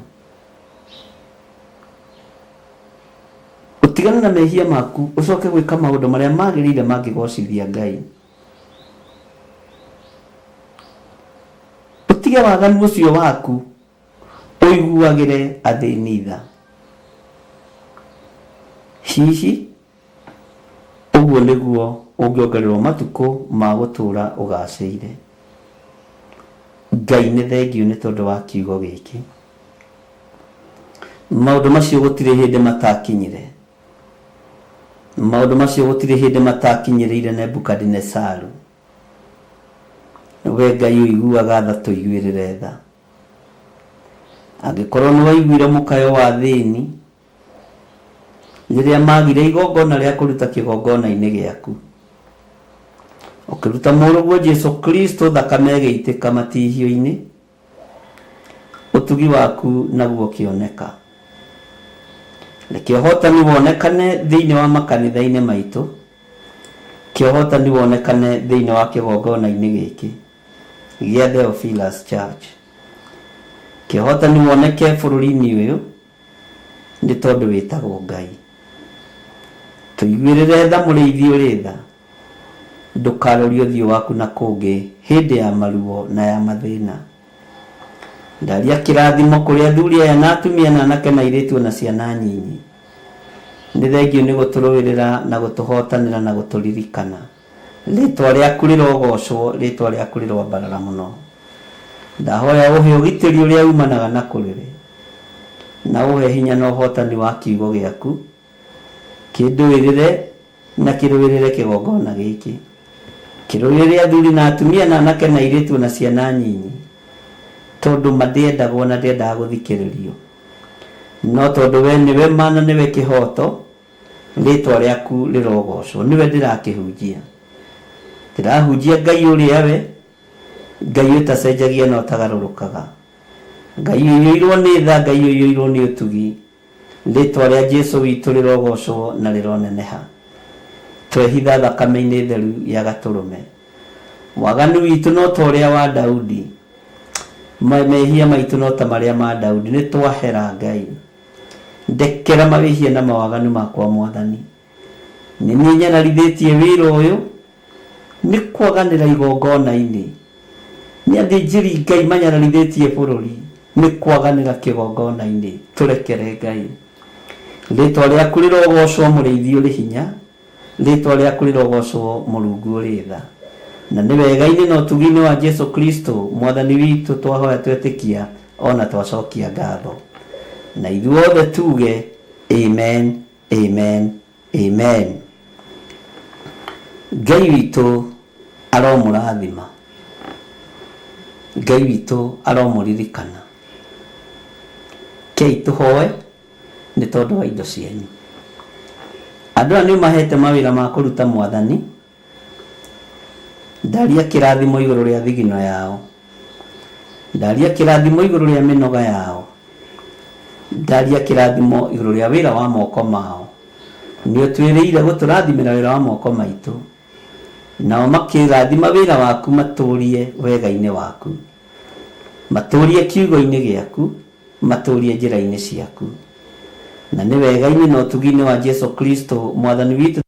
Speaker 1: tigana na mehia maku ucoke gwika maundu maria magirire mangigocithia Ngai. Utige waganu ucio waku uiguagire athini tha. Hihi uguo niguo ungiongererwo matuko ma gutura ugaceire. Ngai nĩ thengiũ nĩ tondũ wa kiugo gĩkĩ. Maũndũ macio gũtirĩ hĩndĩ matakinyire. Maũndũ macio gũtirĩ hĩndĩ matakinyĩrĩire Nebukadinezaru. We Ngai ũiguaga tha tũiguĩrĩre tha. Angĩkorwo nĩ waiguire mũkayo wa thĩni rĩrĩa magire igongona rĩa kũruta kĩgongona-inĩ gĩaku, ũkĩruta mũrũguo Jesu Kristo thakame ĩgĩitĩka matihio-inĩ, ũtugi waku naguo kĩoneka. Reke ũhotani wonekane thĩinĩ wa makanitha-inĩ maitũ, kĩohotani wonekane thĩinĩ wa kĩgongona-inĩ gĩkĩ gĩa Theophilus Church. Kĩohotani woneke bũrũri-inĩ ũyũ nĩ tondũ wĩtagwo Ngai. Tũiguĩrĩre tha mũrĩithi ũrĩ tha, ndũkarorie ũthiũ waku na kũngĩ hĩndĩ ya maruo na ya mathĩna. Ndaria kĩrathimo kũrĩ athuri aya na atumia na anake na airĩtu na ciana nyinyi. Nĩ thengiũ nĩ gũtũrũĩrĩra na gũtũhotanĩra na gũtũririkana. Rĩĩtwa rĩaku rĩrogocwo, rĩĩtwa rĩaku rĩrombarara mũno. Ndahoya ũhe ũgitĩri ũrĩa umanaga na kũrĩrĩ, na ũhe hinya na ũhotani wa kiugo gĩaku, kĩndũĩrĩre na kĩrũĩrĩre kĩgongona gĩkĩ, kĩrũĩrĩre athuri na atumia na anake na airĩtu na ciana nyinyi, tondũ mandĩendagwo na ndĩendaga gũthikĩrĩrio, no tondũ we nĩwe mana, nĩwe kĩhoto, rĩĩtwa rĩaku rĩrogocwo. Nĩwe ndĩrakĩhunjia, ndĩrahunjia Ngai ũrĩa we, Ngai ũtacenjagia na ũtagarũrũkaga, Ngai ũiyũirwo nĩ tha, Ngai ũiyũirwo nĩ ũtugi. Rĩĩtwa rĩa Jesu witũ rĩrogocwo na rĩroneneha. Twehitha thakame-inĩ theru ya Gatũrũme. Waganu witũ no ta ũrĩa wa Daudi, mehia maitũ no ta marĩa ma Daudi. Nĩ twahera Ngai, ndekera mawĩhia na mawaganu makwa Mwathani. Nĩ niĩ nyanarithĩtie wĩra ũyũ nĩ kwaganĩra igongona-inĩ. Nĩ athĩnjĩri Ngai manyanarithĩtie bũrũri nĩ kwaganĩra kĩgongona-inĩ. Tũrekere Ngai. Rĩĩtwa rĩaku rĩrogocwo mũrĩithi ũrĩ hinya, rĩĩtwa rĩaku rĩrogocwo Mũrungu ũrĩ tha. Na nĩ wega-inĩ na ũtugi-inĩ wa Jesu Kristo Mwathani witũ twahoya twetĩkia ona twacokia ngatho. Na ithuothe tuge amen, amen, amen. Ngai witũ aromũrathima, Ngai witũ aromũririkana. Kei tũhoe nĩ tondũ wa indo cianyu. Andũ aya nĩ mahete mawĩra ma kũruta Mwathani. Ndaria kĩrathimo igũrũ rĩa thigino yao, ndaria kĩrathimo igũrũ rĩa mĩnoga yao, ndaria kĩrathimo igũrũ rĩa wĩra wa moko mao. Nĩ ũtwĩrĩire gũtũrathimĩra wĩra wa moko maitũ, nao makĩrathima wĩra waku matũũrie wega-inĩ waku, matũũrie kiugo-inĩ gĩaku, matũũrie njĩra-inĩ ciaku. Na nĩ wega-inĩ na ũtugi-inĩ wa Jesu Kristo Mwathani witũ.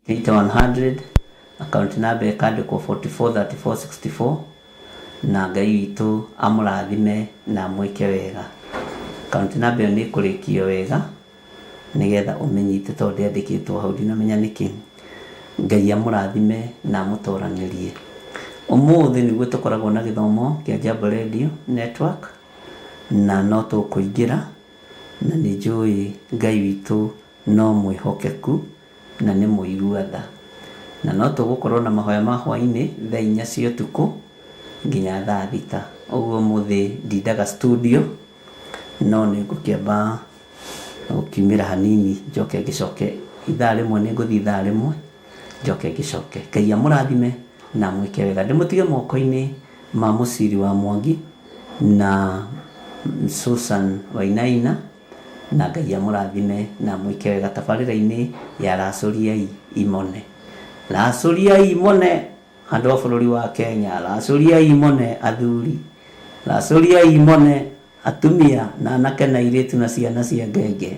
Speaker 1: Peter 100 account number ĩkandĩkwo 443464. Na Ngai witũ amũrathime na amwĩke wega. Account number ĩyo nĩ ĩkũrĩkio wega nĩgetha ũmenyite, tondũ ndĩandĩkĩtwo hau ndinamenya nĩkĩ. Ngai amũrathime na amũtoranĩrie. Ũmũthĩ nĩguo tũkoragwo na gĩthomo kĩa Jambo Radio Network, na no tũkũingĩra, na nĩ njũĩ Ngai witũ no mwĩhokeku na nĩ mũigua tha, na no tũgũkorwo na mahoya ma hwainĩ thaa 4 cia ũtukũ nginya thaa 6. Ũguo mũthĩ ndindaga studio, no nĩ ngũkĩamba gũkiumĩra hanini njoke ngĩcoke ithaa rĩmwe, nĩ ngũthiĩ ithaa rĩmwe njoke ngĩcoke. Ngai amũrathime na mwĩke wega. Ndĩmũtige moko-inĩ ma Mũciri wa Mwangi na Susan Wainaina, na Ngai amũrathime na mwĩke wega tabarĩra-inĩ ya Racũriai Imone. Racũriai Imone andũ a bũrũri wa Kenya, racũriai Imone athuri, racũriai Imone atumia na anake na airĩtu na ciana cia ngenge,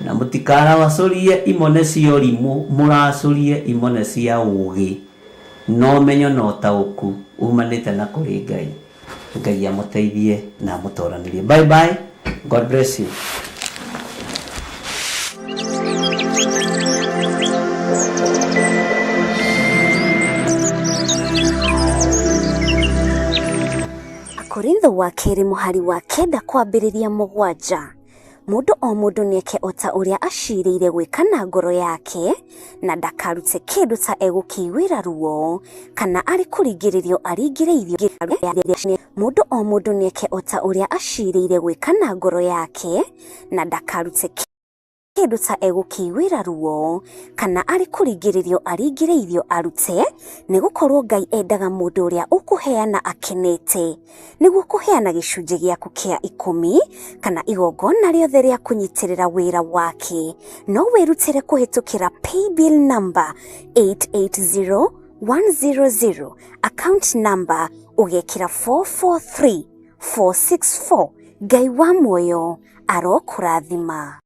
Speaker 1: na mũtikaracũrie Imone cia ũrimũ, mũracũrie Imone cia ũgĩ no menyo na ũtaũku umanĩte na kũrĩ Ngai. Ngai amũteithie na amũtoranĩrie. Bye bye. God bless you.
Speaker 2: Korintho wa kerĩ mũhari wa 9 kwambĩrĩria 7. Mũndũ o mũndũ nĩeke ota ũrĩa acirĩire gwĩka na ngoro yake, na ndakarute kĩndũ ta egũkĩiguĩra ruo kana arĩ kũringĩrĩrio aringĩrĩirio. Mũndũ o mũndũ nĩeke ota ũrĩa acirĩire gwĩka na ngoro yake, na ndakarute kĩndũ ta egũkĩiguĩra ruo kana arĩ kũringĩrĩrio aringĩrĩirio arute, nĩgũkorwo Ngai endaga mũndũ ũrĩa ũkũheana akenete, nĩguo kũheana gĩcunjĩ gĩaku kĩa 10 kana igongona rĩothe rĩa kũnyitĩrĩra wĩra wake. No wĩrutĩre kũhĩtũkĩra paybill number 880100, account number ũgekĩra 443464. Ngai wa muoyo arokũrathima.